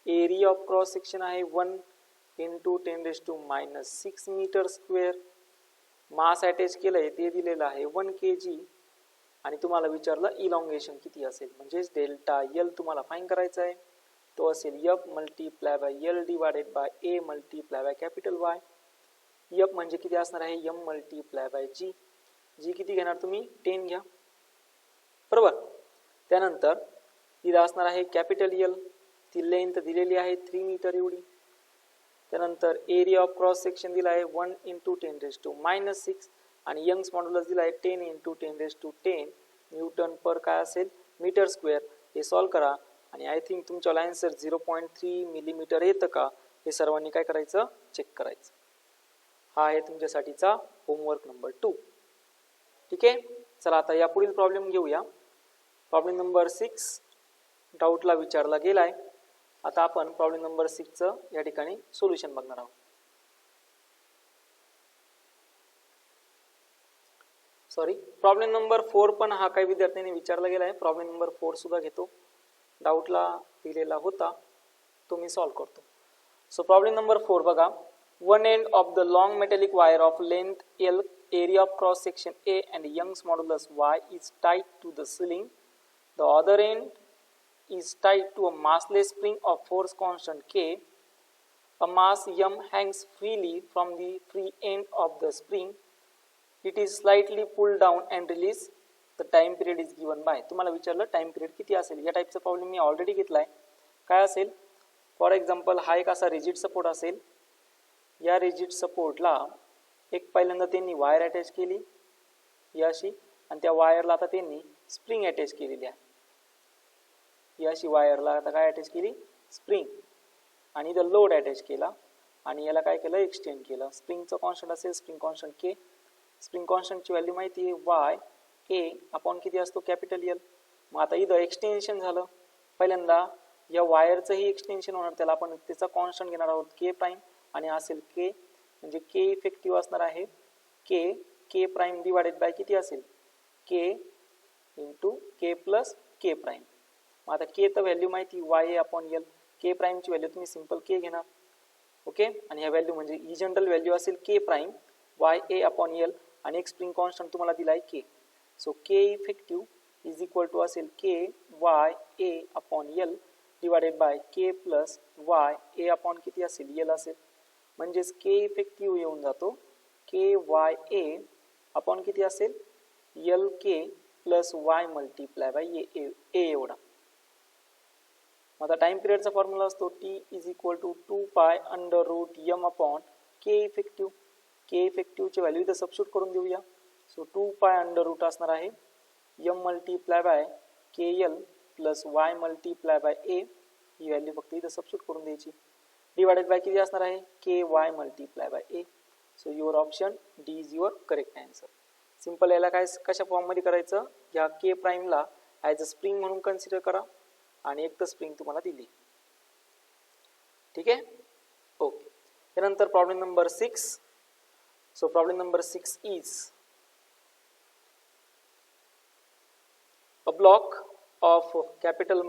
एरिया ऑफ क्रॉस सेक्शन आहे 1 × 10⁻6 मीटर स्क्वेअर. मास अटॅच केलंय ते दिलेलं आहे 1 kg आणि तुम्हाला विचारलं इलॉंगेशन किती असेल म्हणजेच डेल्टा एल तुम्हाला फाइंड करायचा आहे. तो असेल F × L / A × capital Y. F म्हणजे किती असणार आहे M × G. G किती घेणार तुम्ही 10 घ्या बरोबर. त्यानंतर इथं असणार आहे कॅपिटल L, ती लेंथ दिलेली आहे 3 मीटर एवढी. त्यानंतर एरिया ऑफ क्रॉस सेक्शन दिला आहे 1 × 10⁻6 आणि यंग्स मॉड्युलस दिला आहे 10 × 10⁻10 न्यूटन पर काय असेल मीटर स्क्वेअर. हे सॉल्व करा आणि आय थिंक तुमच्या आन्सर 0.3 मिलीमीटर येतं का हे सर्वांनी काय करायचं चेक करायचं. हा आहे तुमच्यासाठीचा होमवर्क नंबर 2. ठीक आहे. चला आता या पुढील प्रॉब्लेम घेऊया. प्रॉब्लेम नंबर 6 डाऊटला विचारला गेलाय. आता आपण प्रॉब्लेम नंबर 6 चं या ठिकाणी सोल्युशन बघणार आहोत. सॉरी प्रॉब्लेम नंबर 4 पण हा काही विद्यार्थ्यांनी विचारला गेलाय. प्रॉब्लेम नंबर 4 सुद्धा घेतो. डाऊटला दिलेला होता तो मी सॉल्व करतो. सो प्रॉब्लेम नंबर 4 बघा. One end of the long metallic wire of length L, area of cross section A and Young's modulus Y is tied to the ceiling. The other end is tied to a massless spring of force constant K. A mass M hangs freely from the free end of the spring. It is slightly pulled down and released. The time period is given by. तुम्हाला विचारलं time period किती असेल. या टाइपचा problem मी already घेतलाय. काय असेल for example हा एक असा रिजिड सपोर्ट असेल. या रिजिड सपोर्टला एक पहिल्यांदा त्यांनी वायर अटॅच केली याशी आणि त्या वायरला आता त्यांनी स्प्रिंग अटॅच केलेली आहे. याशी वायरला आता काय अटॅच केली स्प्रिंग आणि इथं लोड अटॅच केला आणि याला काय केलं एक्सटेंड केलं. स्प्रिंगचं कॉन्स्टंट असेल स्प्रिंग कॉन्स्टंट के. स्प्रिंग कॉन्स्टंटची व्हॅल्यू माहिती आहे वाय ए अपॉन किती असतो कॅपिटल एल. मग आता इथं एक्सटेन्शन झालं. पहिल्यांदा या वायरचंही एक्सटेन्शन होणार त्याला आपण त्याचा कॉन्स्टंट घेणार आहोत के प्राईम आणि असेल के म्हणजे के इफेक्टिव्ह असणार आहे के प्राईम डिवाइडेड बाय किती असेल के इंटू के प्लस के प्राईम. मग आता के तर व्हॅल्यू माहिती Y A upon L. K प्राईमची value तुम्ही सिंपल के घेणार ओके. आणि ह्या व्हॅल्यू म्हणजे ही जनरल व्हॅल्यू असेल K prime Y A upon L आणि एक स्प्रिंग कॉन्स्टंट तुम्हाला दिला आहे K. So K effective is equal to असेल K Y A upon L divided by K plus Y A upon किती असेल एल असेल. म्हणजेच के इफेक्टिव्ह येऊन जातो के वाय ए अपॉन किती असेल L K plus Y multiply by A एवढा. आता टाइम पिरियडचा फॉर्म्युला असतो T is equal to 2π√m upon K effective. K इफेक्टिव्हची व्हॅल्यू इथं सबस्टिट्यूट करून देऊया. सो 2π√, असणार आहे m multiply by K L plus Y multiply by A. ही व्हॅल्यू फक्त इथं सबस्टिट्यूट करून द्यायची. डिवाइडेड बाय किती असणार आहे K Y multiply by A. So your option D is your correct answer. Simple याला काय कशा फॉर्म मध्ये करायचं या के प्राईमला ॲज अ स्प्रिंग म्हणून कन्सिडर करा आणि एक तर स्प्रिंग तुम्हाला दिली. ठीक आहे ओके. त्यानंतर problem number 6. So problem number 6 is a block of capital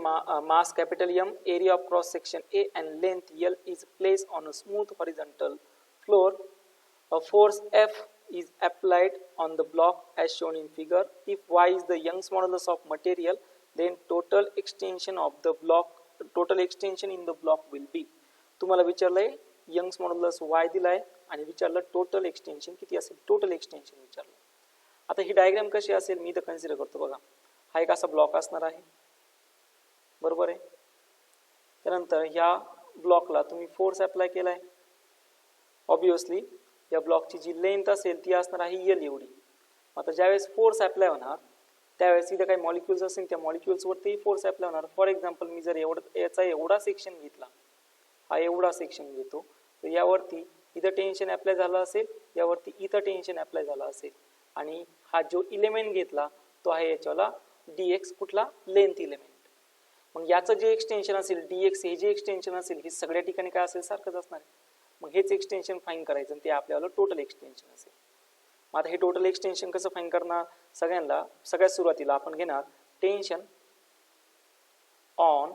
mass capital M, area of cross section A and length L is placed on a smooth horizontal floor. A force F is applied on the block as shown in figure. If Y is the Young's modulus of material, then total extension in the block will be. तुम्हाला विचारलंय Young's modulus Y दिलाय आणि विचारलं total extension किती असेल. Total extension विचारलं. आता ही diagram कशी असेल मी इथं कन्सिडर करतो बघा. हा एक असा ब्लॉक असणार आहे बरोबर आहे. त्यानंतर ह्या ब्लॉकला तुम्ही फोर्स अप्लाय केलाय. ऑब्विसली या ब्लॉकची जी लेंथ असेल ती असणार आहे एल एवढी. आता ज्यावेळेस फोर्स अप्लाय होणार त्यावेळेस इथे काही मॉलिक्युल्स असतील त्या मॉलिक्युल्स वरती फोर्स अप्लाय होणार. फॉर एक्झाम्पल मी जर याचा एवढा सेक्शन घेतला हा एवढा सेक्शन घेतो तर यावरती इथं टेन्शन अप्लाय झालं असेल यावरती इथं टेन्शन अप्लाय झालं असेल आणि हा जो इलेमेंट घेतला तो आहे याच्याला dx कुठला लेंथ इलेमेंट. मग याचं जे एक्सटेन्शन असेल dx हे जे एक्सटेन्शन असेल हे सगळ्या ठिकाणी काय असेल सारखंच असणार आहे. मग हेच एक्सटेन्शन फाईन करायचं आणि ते आपल्याला टोटल एक्सटेन्शन असेल. मग आता हे टोटल एक्सटेन्शन कसं फाईन करणार? सगळ्यात सुरुवातीला आपण घेणार tension on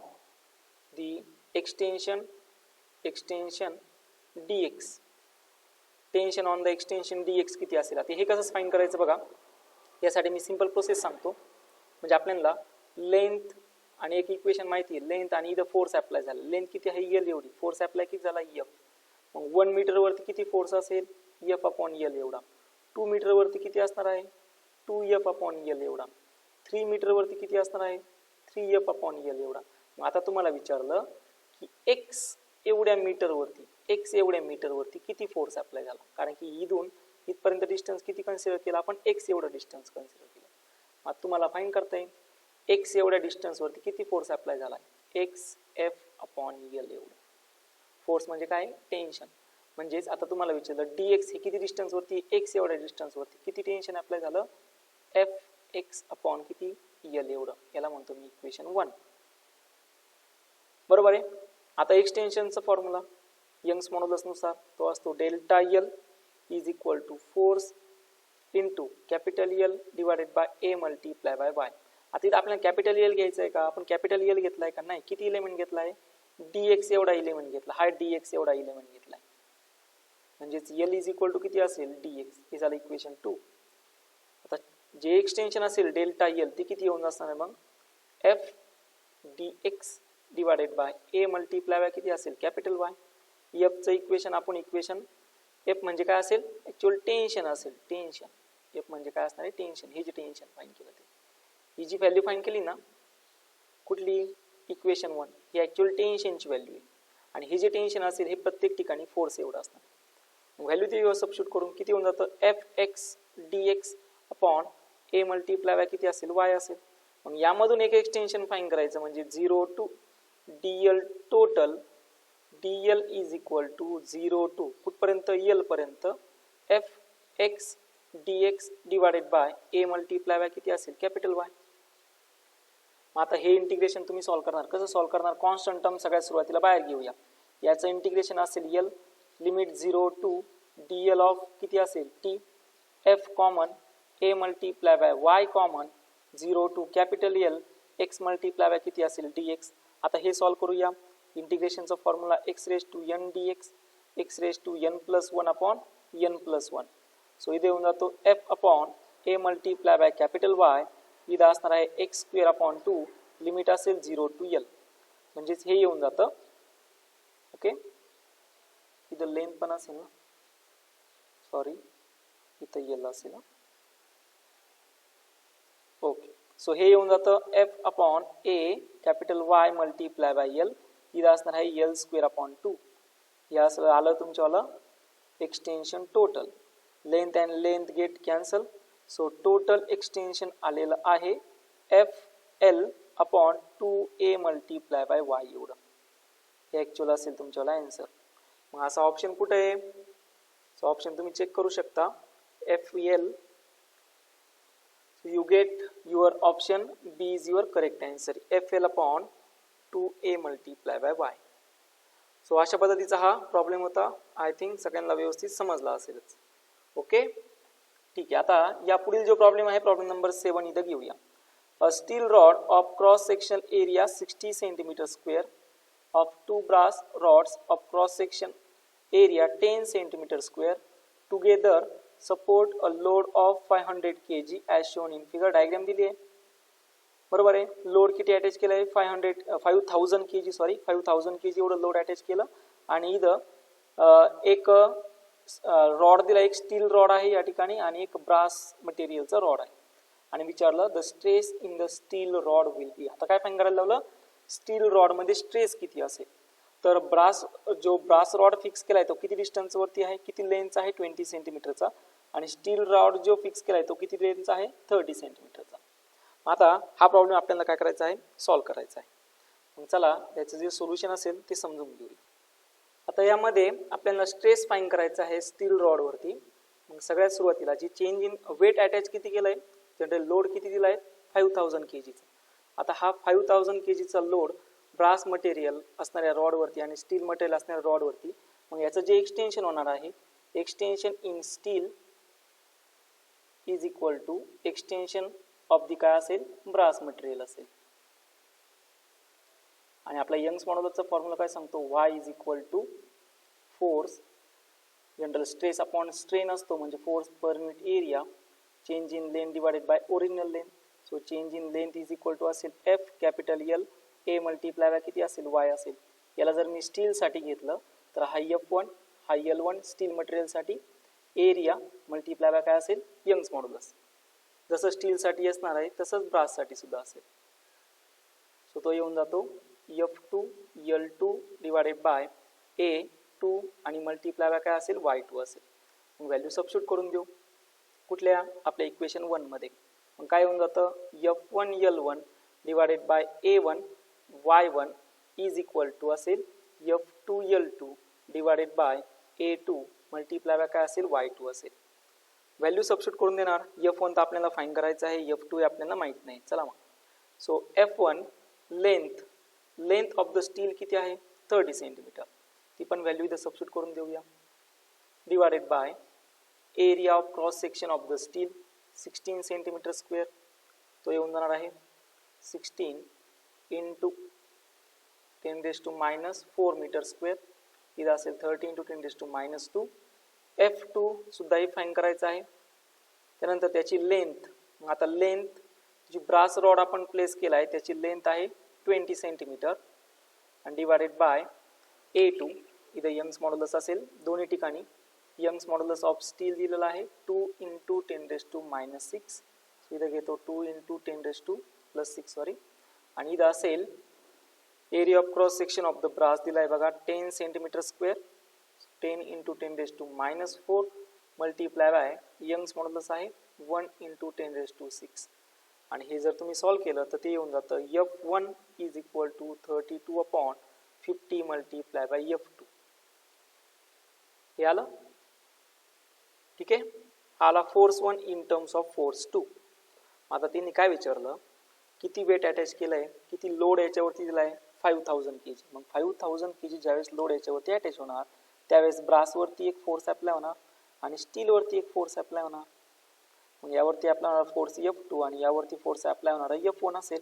the extension dx. Tension on the extension dx किती असेल? आता हे कसं फाईन करायचं बघा. यासाठी मी सिंपल प्रोसेस सांगतो. म्हणजे आपल्याला लेंथ आणि एक इक्वेशन माहिती आहे, लेंथ आणि इथं फोर्स अप्लाय झाला. लेंथ किती आहे? L एवढी. फोर्स अप्लाय किती झाला? F. मग 1 मीटर वरती किती फोर्स असेल? F अपॉन L एवढा. 2 मीटर वरती किती असणार आहे? 2F अपॉन L एवढा. 3 मीटर वरती किती असणार आहे? 3F अपॉन L एवढा. मग आता तुम्हाला विचारलं की x एवढ्या मीटर वरती किती फोर्स अप्लाय झाला? कारण की इथून इथपर्यंत डिस्टन्स किती कन्सिडर केला आपण? x एवढा डिस्टन्स कन्सिडर केला. मग तुम्हाला फाईन करता येईल x एवढ्या डिस्टन्स वरती किती फोर्स अप्लाय झाला? xF अपॉन L एवढा. फोर्स म्हणजे काय? टेन्शन. म्हणजेच आता तुम्हाला विचारलं dx हे किती डिस्टन्स वरती? x एवढ्या डिस्टन्स वरती किती टेन्शन अप्लाय झालं? Fx अपॉन किती? L एवढं. याला म्हणतो मी इक्वेशन 1. बरोबर आहे. आता एक्सटेन्शनचा फॉर्म्युला यंग्स मॉड्युलस नुसार तो असतो delta L is equal to force into capital L divided by A multiply by y. आता इथं आपल्याला कॅपिटल L घ्यायचं आहे का? आपण कॅपिटल L घेतलाय का? नाही. किती एलिमेंट घेतलाय? dx एवढा एलिमेंट घेतला. हा dx एवढा एलिमेंट घेतलाय. म्हणजेच L इज इक्वल टू किती असेल? dx. हे झालं इक्वेशन 2. आता जे एक्सटेन्शन असेल डेल्टा L ते किती येऊन असणार आहे मग? F dx divided by A multiply by किती असेल? Capital Y. F चं इक्वेशन आपण इक्वेशन F म्हणजे काय असेल? ऍक्च्युअल टेन्शन असेल. टेन्शन. F म्हणजे काय असणार आहे? टेन्शन. हे जे टेन्शन फाईन केलं ते. ही जी व्हॅल्यू फाईन केली ना कुठली? इक्वेशन 1. ही ऍक्च्युअल टेन्शनची व्हॅल्यू आहे. आणि हे जे टेन्शन असेल हे प्रत्येक ठिकाणी फोर्स एवढा असणार. व्हॅल्यू ते सबस्टिट्यूट करून किती होऊन जातं? Fx dx upon A multiply by किती असेल? Y असेल. मग यामधून एक एक्सटेन्शन फाईन करायचं म्हणजे 0 to dl total. dl is equal to 0 to कुठपर्यंत? L पर्यंत. Fx dx divided by A multiply by किती असेल? Capital Y. मग आता हे इंटिग्रेशन तुम्ही सॉल्व्ह करणार. कसं सॉल्व्ह करणार? कॉन्स्टंट टर्म सगळ्यात सुरुवातीला बाहेर घेऊया. याचं इंटिग्रेशन असेल L limit 0 to dl of किती असेल? t. F common A multiply by Y common 0 to capital L x multiply by किती असेल? dx. आता हे सॉल्व्ह करूया. इंटिग्रेशनचा formula x raise to n dx x raise to n plus 1 upon n plus 1. So इथे येऊन जातो f upon A multiply by capital Y. इथं असणार आहे x स्क्वेअर अपॉन 2 लिमिट असेल 0 टू L. म्हणजेच हे येऊन जातं. ओके. इथं लेंथ पण असेल ना, सॉरी इथं L असेल ना. ओके. सो हे येऊन जातं f upon A capital Y multiply by L. इथं असणार आहे L स्क्वेअर अपॉन 2. या सगळं आलं तुमच्यावाला extension total. Length and length get cancel. So total extension आलेलं आहे FL upon 2A multiply by Y एवढं. हे ऍक्च्युअल असेल तुमच्यावाला आन्सर. मग असा ऑप्शन कुठे आहे? सो ऑप्शन तुम्ही चेक करू शकता. FL. So you get your option B is your correct answer. FL upon 2A multiply by Y. So अशा पद्धतीचा हा प्रॉब्लेम होता. आय थिंक सगळ्यांना व्यवस्थित समजला असेलच. ओके. ठीक आहे. आता या पुढील जो प्रॉब्लेम आहे प्रॉब्लेम नंबर 7 इथं घेऊया. A steel rod of cross section area 60 cm square of two brass rods of cross section area 10 cm square together support a load of 500 kg as shown in figure. Diagram दिली आहे. बरोबर आहे. Load किती attach केलं आहे? 5000 kg sorry 5000 kg एवढं load attach केलं. आणि इथं एक रॉड दिला, एक स्टील रॉड आहे या ठिकाणी आणि एक ब्रास मटेरियलचा रॉड आहे. आणि विचारलं the stress in the steel rod will be. आता काय फाईन करायला लावलं? स्टील रॉड मध्ये स्ट्रेस किती असेल? तर ब्रास रॉड फिक्स केलाय तो किती डिस्टन्स वरती आहे? किती लेंथ आहे? 20 सेंटीमीटरचा. आणि स्टील रॉड जो फिक्स केलाय तो किती लेंथ आहे? 30 सेंटीमीटरचा. आता हा प्रॉब्लेम आपल्याला काय करायचा आहे? सॉल्व्ह करायचा आहे. मग चला याचं जे सोल्युशन असेल ते समजून घेऊया. आता यामध्ये आपल्याला स्ट्रेस फाईन करायचा आहे स्टील रॉड वरती. मग सगळ्यात सुरुवातीला जी चेंज इन वेट अटॅच किती केलंय? जनरल लोड किती दिलाय? 5000 kg. आता हा 5000 kg चा लोड ब्रास मटेरियल असणाऱ्या रॉड वरती आणि स्टील मटेरियल असणाऱ्या रॉड वरती मग याचं जे एक्सटेन्शन होणार आहे, extension in steel is equal to extension of the काय असेल, ब्रास मटेरियल असेल. आणि आपला यंग्स मॉड्युलसचा फॉर्म्युला काय सांगतो, y is equal to force general stress upon strain असतो, म्हणजे force per unit area change in length divided by original length. So change in length is equal to असेल F capital L A multiply by किती असेल, Y असेल. याला जर मी स्टीलसाठी घेतलं तर हा F1 हा L1 स्टील मटेरियलसाठी, एरिया मल्टिप्लाय बाय काय असेल, यंग्स मॉड्युलस. जसं स्टीलसाठी असणार आहे तसंच ब्राससाठी सुद्धा असेल. सो तो येऊन जातो F2 L2 divided by A2 आणि मल्टिप्लाय बाय काय असेल, Y2 असेल. मग व्हॅल्यू सबस्टिट्यूट करून देऊ कुठल्या, आपल्या इक्वेशन 1 मध्ये. मग काय येऊन जातं, F1 L1 divided by A1 Y1 is equal to असेल F2 L2 divided by A2 multiply by काय असेल, Y2 असेल. व्हॅल्यू सबस्टिट्यूट करून देणार. F1 तर आपल्याला फाइंड करायचं आहे, F2 आपल्याला माहित नाही. चला मग. So F1 length of the steel किती आहे, 30 सेंटीमीटर. ती पण व्हॅल्यू इथं सबस्टिट्यूट करून देऊया. Divided by area of cross section of the steel 16 centimetre square. तो येऊन जाणार आहे 16 इंटू 10⁻⁻4 मीटर स्क्वेअर. इथं असेल 30 इंटू 10⁻². F2 सुद्धाही फाइंड करायचं आहे. त्यानंतर त्याची लेंथ, आता लेंथ जी ब्रास रॉड आपण प्लेस केला आहे त्याची लेंथ आहे 20 सेंटीमीटर आणि डिवाइडेड बाय A2. इथं यंग्स मॉड्युलस असेल दोन्ही ठिकाणी. यंग्स मॉड्युलस ऑफ स्टील दिलेला आहे 2 इंटू 10⁻⁶. इथं घेतो 2 इंटू 10⁻6 सॉरी. आणि इथं असेल area of cross section of the brass दिला आहे बघा 10 centimetre square. 10 into 10⁻⁴ multiply by Young's modulus आहे 1 इंटू 10⁻⁶. आणि हे जर तुम्ही सॉल्व केलं तर ते येऊन जातं F1 is equal to 32/50 multiply by F2. हे आलं, ठीक आहे. हा आला force 1 in terms of force 2. आता त्यांनी काय विचारलं, किती वेट अटॅच केलंय, किती लोड याच्यावरती दिलाय, 5000 kg. मग 5000 kg ज्यावेळेस लोड याच्यावरती अटॅच होणार त्यावेळेस ब्रासवरती एक फोर्स अप्लाय होणार आणि स्टीलवरती एक फोर्स अप्लाय होणार. मग यावरती अप्लाय होणार फोर्स F2 आणि यावरती फोर्स अप्लाय होणार F1 असेल.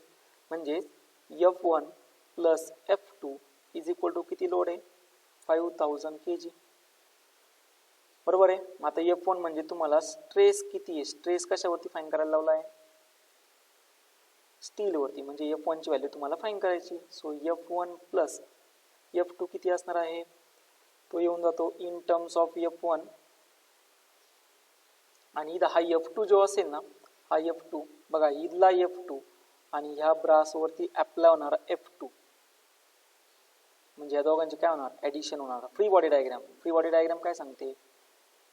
म्हणजे F1 plus F2 is equal to किती लोड आहे, 5000 kg. बरोबर आहे. आता F1 म्हणजे तुम्हाला स्ट्रेस किती आहे, स्ट्रेस कशावरती फाइंड करायला लावला आहे, स्टीलवरती. म्हणजे F1 ची व्हॅल्यू तुम्हाला फाइंड करायची. सो F1 प्लस F2 किती असणार आहे, तो येऊन जातो इन टर्म्स ऑफ F1 आणि इथं हा F2 जो असेल ना, हा F2 बघा, इथला F2 आणि ह्या ब्रासवरती अप्लाय होणारा F2, म्हणजे या दोघांचे काय होणार, ऍडिशन होणार. फ्री बॉडी डायग्राम काय सांगते,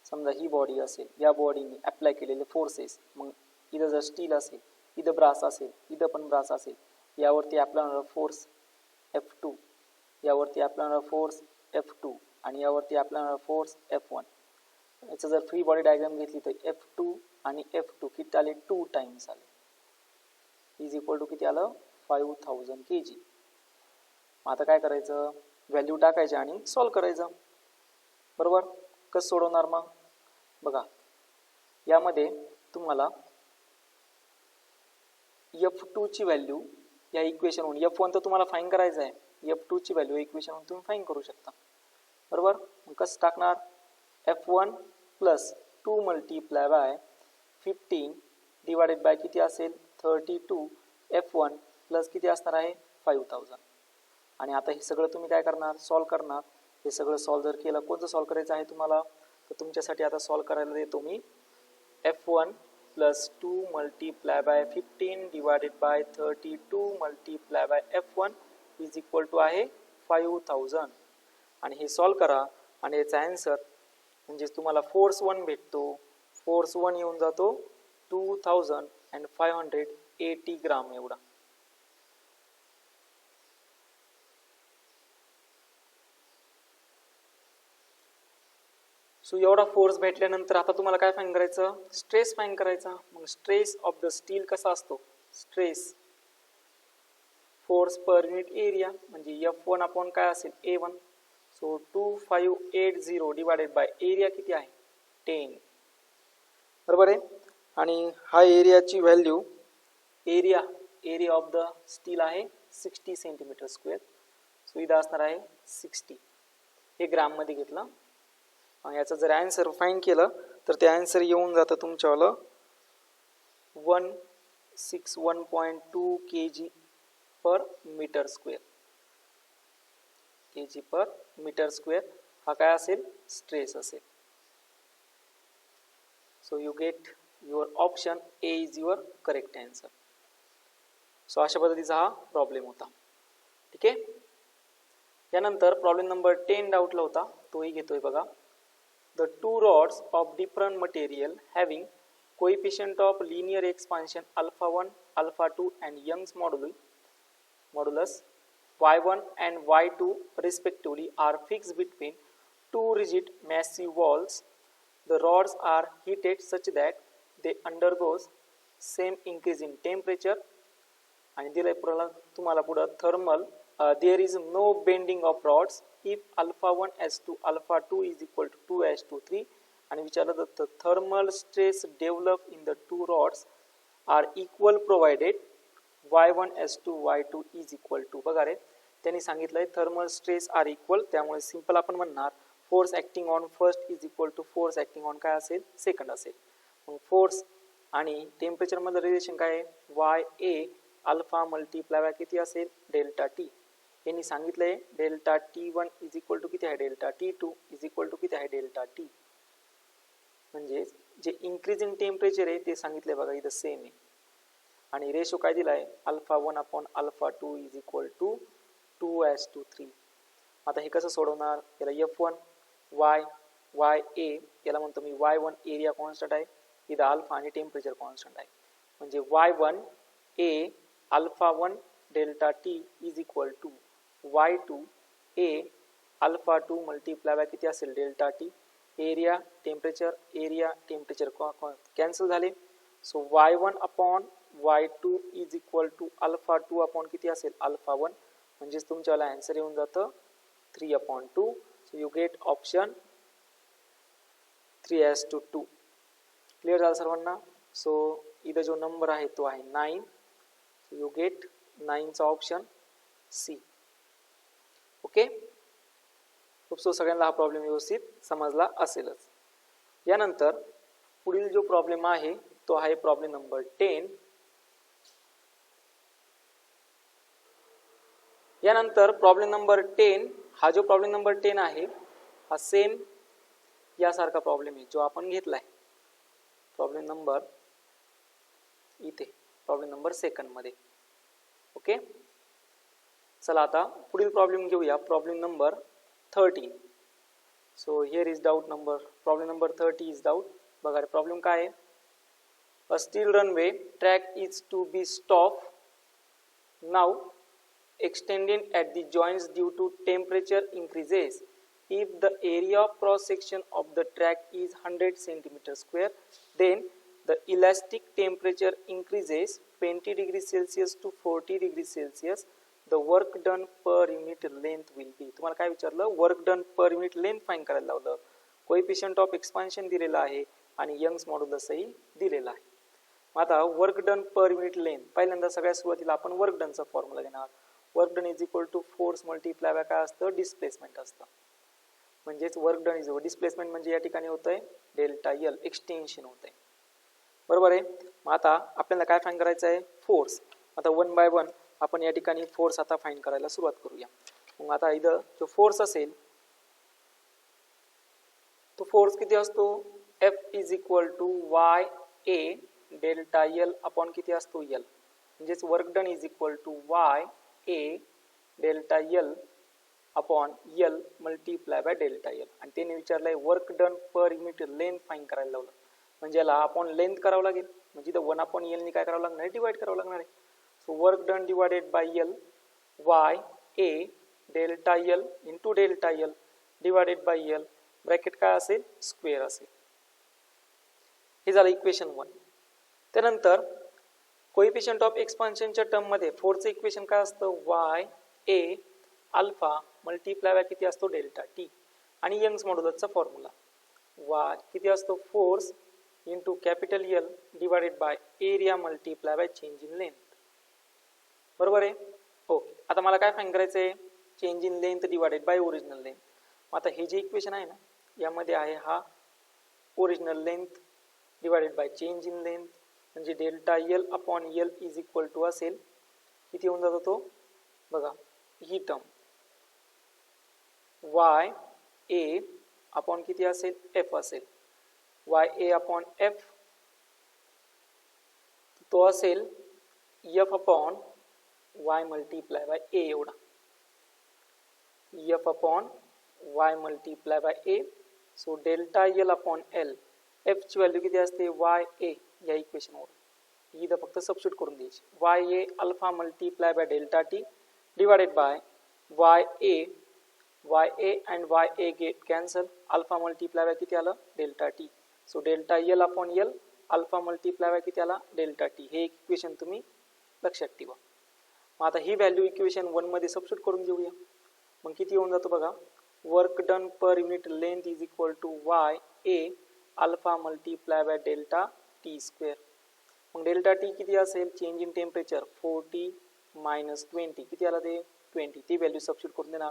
समजा ही बॉडी असेल, या बॉडीने अप्लाय केलेले फोर्सेस. मग इथं जर स्टील असेल, इथं ब्रास असेल, इथं पण ब्रास असेल, यावरती अप्लाय होणारा फोर्स F2, यावरती अप्लाय होणारा फोर्स F2 आणि यावरती अप्लाय होणारा फोर्स F1. याचं जर फ्री बॉडी डायग्राम घेतली तर F2 आणि F2 किती आले, 2 टाइम्स आले. इज इक्वल टू किती आलं, 5000 kg. आता काय करायचं, व्हॅल्यू टाकायची आणि सॉल्व करायचं. बरोबर. कसं सोडवणार मग बघा, यामध्ये तुम्हाला F2 ची व्हॅल्यू या इक्वेशनवरून, F1 तर तुम्हाला फाइंड करायचं आहे, F2 ची व्हॅल्यू इक्वेशनवरून तुम्ही फाइंड करू शकता. बरोबर. मग कसं टाकणार, F1 plus 2 multiply by 15 divided bye किती असेल 32 F1 प्लस किती असणार आहे 5000. आणि आता हे सगळं तुम्ही काय करणार, सॉल्व करणार. हे सगळं सॉल्व जर केलं, कोणतं सॉल्व करायचं आहे तुम्हाला, तर तुमच्यासाठी आता सॉल्व करायला देतो मी F1 plus 2 multiply by 15 divided by 32 multiply by F1 is equal to आहे 5000. आणि हे सॉल्व करा आणि याचा आन्सर म्हणजे तुम्हाला फोर्स 1 भेटतो. फोर्स 1 येऊन जातो 2580 ग्राम एवढा. सो एवढा फोर्स भेटल्यानंतर आता तुम्हाला काय फाइंड करायचं, स्ट्रेस फाइंड करायचा. मग स्ट्रेस ऑफ द स्टील कसा असतो, stress force per unit area म्हणजे F1 अपॉन काय असेल A1. So so 2580 divided by area किती आहे 10, बरोबर आहे. आणि हा एरियाची व्हॅल्यू एरिया ऑफ द स्टील आहे 60 सेंटीमीटर स्क्वेअर. सो इथं असणार आहे 60, हे ग्राममध्ये घेतलं. याचं जर आन्सर फाइंड केलं तर ते आन्सर येऊन जातं तुमच्यावालं 161.2 kg पर मीटर स्क्वेअर. kg पर मीटर स्क्वेअर हा काय असेल स्ट्रेस असेल. So you get your option A is your correct answer. सो अशा पद्धतीचा हा प्रॉब्लेम होता. ठीक आहे. यानंतर प्रॉब्लेम नंबर 10 डाऊटला होता, तोही घेतोय बघा. The two rods of different material having coefficient of linear expansion alpha 1, alpha 2 and Young's modulus y1 and y2 respectively are fixed between two rigid massive walls. The rods are heated such that they undergoes same increase in temperature. आणि दिलंय तुम्हाला पुढं thermal there is no bending of rods if alpha 1 s2 alpha 2 is equal to 2 s2 3 आणि विचारलं the thermal stress developed in the two rods are equal provided y1 s2 y2 is equal to. बघा रे त्यांनी सांगितलंय thermal stress are equal, त्यामुळे simple आपण म्हणणार force acting on first is equal to force acting on काय असेल second असेल. मग फोर्स आणि टेम्परेचर मधलं रिलेशन काय आहे YA अल्फा मल्टिप्लाय बाय किती असेल डेल्टा टी. यांनी सांगितलंय delta T1 is equal to किती आहे delta T2 is equal to किती आहे डेल्टा टी. म्हणजे जे इन्क्रीजिंग टेम्परेचर आहे ते सांगितलंय बघा इथं सेम आहे. आणि रेशो काय दिलाय alpha 1 upon alpha 2 is equal to 2:3. आता हे कसं सोडवणार, याला F1 YA याला म्हणतो मी Y1 एरिया कॉन्स्टंट आहे, इथं अल्फा आणि टेम्परेचर कॉन्स्टंट आहे. म्हणजे Y1 A alpha 1 delta T is equal to Y2 A alpha 2 multiply by किती असेल delta T. Area temperature cancel झाले. So Y1 upon Y2 is equal to alpha 2 upon किती असेल अल्फा 1. म्हणजेच तुमच्याला answer येऊन जातं 3/2. So you get option 3:2. Clear झालं सर्वांना. सो इथं जो नंबर आहे तो आहे 9. सो यू गेट 9चा ऑप्शन सी. ओके. खूप सगळ्यांना हा प्रॉब्लेम व्यवस्थित समजला असेलच. यानंतर पुढील जो प्रॉब्लेम आहे तो आहे प्रॉब्लेम नंबर 10. यानंतर प्रॉब्लेम नंबर 10 हा जो प्रॉब्लेम नंबर 10 आहे हा सेम यासारखा प्रॉब्लेम आहे जो आपण घेतलाय प्रॉब्लेम नंबर इथे प्रॉब्लेम नंबर 2 मध्ये. ओके. चला आता पुढील प्रॉब्लेम घेऊया problem number 13. So here is doubt number problem number 30 is doubt. बघा प्रॉब्लेम काय आहे. A steel runway track is to be stop now extended at the joints due to temperature increases. If the area of cross section of the track is 100 centimeter square, then the elastic temperature increases 20 degrees Celsius to 40 degrees Celsius. The work done per unit length will be. तुम्हाला काय विचारलं work done per unit length find करायला लावलं. Coefficient of expansion दिलेला आहे आणि Young's मॉड्युलसही दिलेला आहे. मग आता work done per unit length पहिल्यांदा सगळ्यात सुरुवातीला आपण वर्क डनचा फॉर्म्युला घेणार. Work done is equal to force multiply by काय असतं डिस्प्लेसमेंट असतं. म्हणजेच वर्क डन इज डिस्प्लेसमेंट म्हणजे या ठिकाणी होतंय डेल्टा एल एक्सटेन्शन होतंय. बरोबर आहे. मग आता आपल्याला काय फाइंड करायचं आहे फोर्स. आता 1 बाय 1 आपण या ठिकाणी फोर्स आता फाइंड करायला सुरुवात करूया. मग आता इथं जो फोर्स असेल तो फोर्स किती असतो F is equal to YA delta L upon किती असतो एल. म्हणजेच work done is equal to YA delta L upon L multiply by delta L. आणि त्याने विचारलंय work done per unit length find करायला लावलं. म्हणजे याला अपॉन लेंथ करावं लागेल. म्हणजे इथं 1 अपॉन एल ने काय करावं लागणार डिवाइड करावं लागणार आहे. So work done divided by L YA delta L into delta L divided by L bracket काय असेल स्क्वेअर असेल. हे झालं इक्वेशन 1. त्यानंतर कोएफिशियंट ऑफ एक्सपान्शनच्या टर्म मध्ये फोर्सचं इक्वेशन काय असतं YA अल्फा मल्टिप्लाय बाय किती असतो डेल्टा टी आणि यंग्स मॉड्युलसचा फॉर्म्युला वाय किती असतो force into capital L divided by area multiply by change in length बरोबर आहे ओके आता मला काय फाइंड करायचं आहे change in length divided by original length आता हे जे इक्वेशन आहे ना यामध्ये आहे हा original length divided by change in length म्हणजे delta L upon L is equal to असेल किती होऊन जातो तो बघा ही टर्म वाय ए अपॉन किती असेल एफ असेल वाय ए अपॉन एफ तो असेल F upon Y multiply by A एवढा F upon Y multiply by A so delta L upon L F ची व्हॅल्यू किती असते वाय ए या इक्वेशनवर इथं फक्त सबस्टिट्यूट करून द्यायची Y A alpha multiply by delta T divided by Y A and Y A get cancel alpha multiply by किती आलं delta T so delta L upon L alpha multiply by किती आला delta T हे equation तुम्ही लक्षात ठेवा मग आता ही व्हॅल्यू इक्वेशन 1 मध्ये सबस्टिट्यूट करून घेऊया मग किती होऊन जातो बघा work done per unit length is equal to Y A alpha multiply by delta T square मग डेल्टा टी किती असेल चेंज इन टेम्परेचर 40 मायनस 20 किती आला ते 20 ती व्हॅल्यू सबस्टिट्यूट करून देणार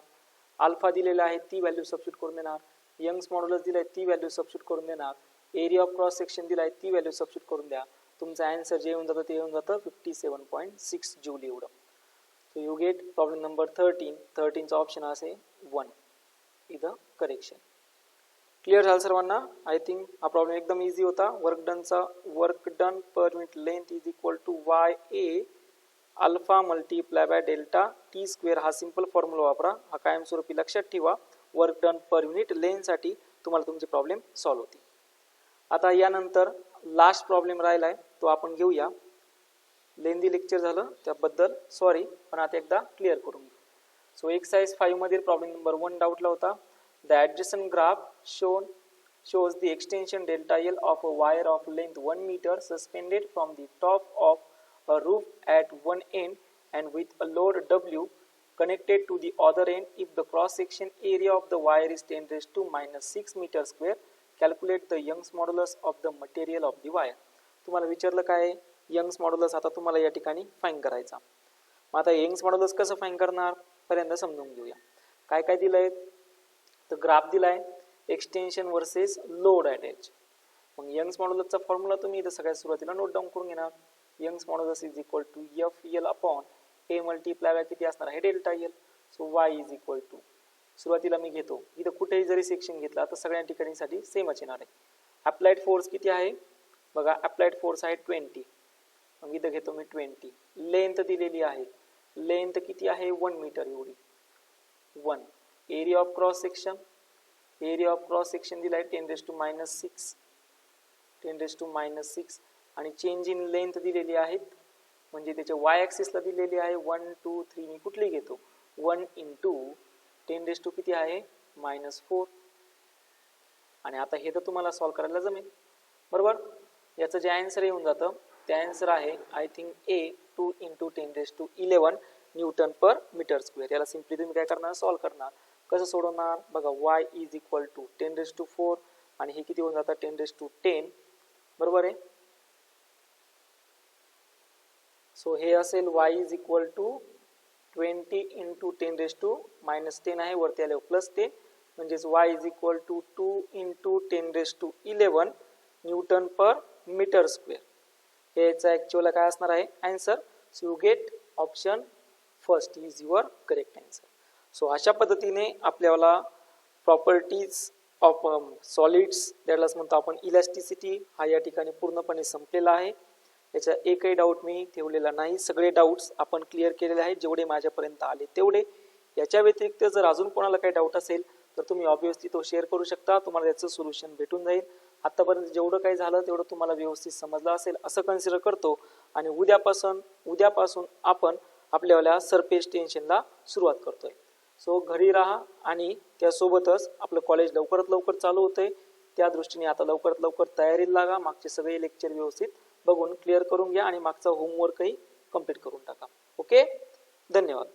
अल्फा दिलेला आहे ती व्हॅल्यू सबस्टिट्यूट करून देणार यंग्स मॉड्युलस दिलाय ती व्हॅल्यू सबस्टिट्यूट करून देणार एरिया ऑफ क्रॉस सेक्शन दिलाय ती व्हॅल्यू सबस्टिट्यूट करून द्या तुमचा आन्सर जे येऊन जातं ते येऊन जातं 57.6 जूल एवढं so you gate problem number 13 चा ऑप्शन असे 1 इथं करेक्शन क्लिअर झालं सर्वांना आय थिंक हा प्रॉब्लेम एकदम इझी होता work done per unit length is equal to Y A alpha multiply by delta T square हा सिंपल फॉर्म्युला वापरा हा कायमस्वरूपी लक्षात ठेवा work done per unit length साठी तुम्हाला तुमचे प्रॉब्लेम सॉल्व्ह होतील आता यानंतर लास्ट प्रॉब्लेम राहिलाय तो आपण घेऊया लेंदी लेक्चर झालं त्याबद्दल सॉरी पण आता एकदा क्लिअर करून घेऊ सो एक्सरसाइज 5 मधील प्रॉब्लेम नंबर 1 डाउटला होता the adjacent graph shows the extension delta L of a wire of length 1 meter suspended from the top of a roof at one end and with a load W connected to the other end if the cross section area of the wire is 10 raised to minus 6 meter square calculate the Young's modulus of the material of the wire तुम्हाला विचारलं काय Young's modulus आता तुम्हाला या ठिकाणी find करायचा मग आता यंग्स मॉड्युलस कसं फाइंड करणार पर्यंत समजून घेऊया काय काय दिलंय तर ग्राफ दिलाय एक्सटेन्शन वर्सेस लोड अटॅच मग यंग्स मॉड्युलसचा फॉर्म्युला तुम्ही इथं सगळ्यात सुरुवातीला नोट डाऊन करून घेणार Young's modulus is equal to F L upon A multiply by किती असणार आहे delta L so Y is equal to सुरुवातीला मी घेतो इथं कुठेही जरी सेक्शन घेतला तर सगळ्या ठिकाणीसाठी सेमच येणार आहे अप्लाइड फोर्स किती आहे बघा अप्लाइड फोर्स आहे 20 मग इथं घेतो मी 20 लेंथ दिलेली आहे लेंथ किती आहे 1 मीटर एवढी 1 एरिया ऑफ क्रॉस सेक्शन दिलाय 10 raised to minus 6 आणि चेंज इन लेंथ दिलेली आहेत म्हणजे त्याच्या y ऍक्सिसला दिलेली आहे 1 2 3 मी कुठली घेतो 1 into 10 raised to किती आहे -4 आणि आता हे तर तुम्हाला सॉल्व्ह करायला जमेल बरोबर याचं जे आन्सर येऊन जातं ते आन्सर आहे I think A 2 into 10 raised to 11 newton per metre square याला सिंपली तुम्ही काय करणार सॉल्व्ह करणार कसं सोडवणार बघा y is equal to 10 raised to 4 आणि हे किती होऊन जातं 10 raised to 10 बरोबर आहे सो हे असेल y is equal to 20 into 10 raised to -10 आहे वरती आले प्लस 10 म्हणजेच y is equal to 2 into 10 raised to 11 newton per metre square याचा ऍक्च्युअल काय असणार आहे answer so you get option first is your correct answer सो अशा पद्धतीने आपल्याला प्रॉपर्टीज ऑफ सॉलिड्स त्यालाच म्हणतो आपण इलॅस्टिसिटी हा या ठिकाणी पूर्णपणे संपलेला आहे याचा एकही डाऊट मी ठेवलेला नाही सगळे डाऊट्स आपण क्लिअर केलेले आहेत जेवढे माझ्यापर्यंत आले तेवढे याच्या व्यतिरिक्त जर अजून कोणाला काही डाऊट असेल तर तुम्ही ऑब्वियसली तो शेअर करू शकता तुम्हाला त्याचं सोल्युशन भेटून जाईल आतापर्यंत जेवढं काही झालं तेवढं तुम्हाला व्यवस्थित समजलं असेल असं कन्सिडर करतो आणि उद्यापासून आपण आपल्याला सरफेस टेन्शनला सुरुवात करतोय सो घरी राहा आणि त्यासोबतच आपलं कॉलेज लवकरात लवकर चालू होतंय त्या दृष्टीने आता लवकरात लवकर तयारीला लागा मागचे सगळे लेक्चर व्यवस्थित बघून क्लिअर करून घ्या आणि मागचा होमवर्कही कंप्लीट करून टाका ओके धन्यवाद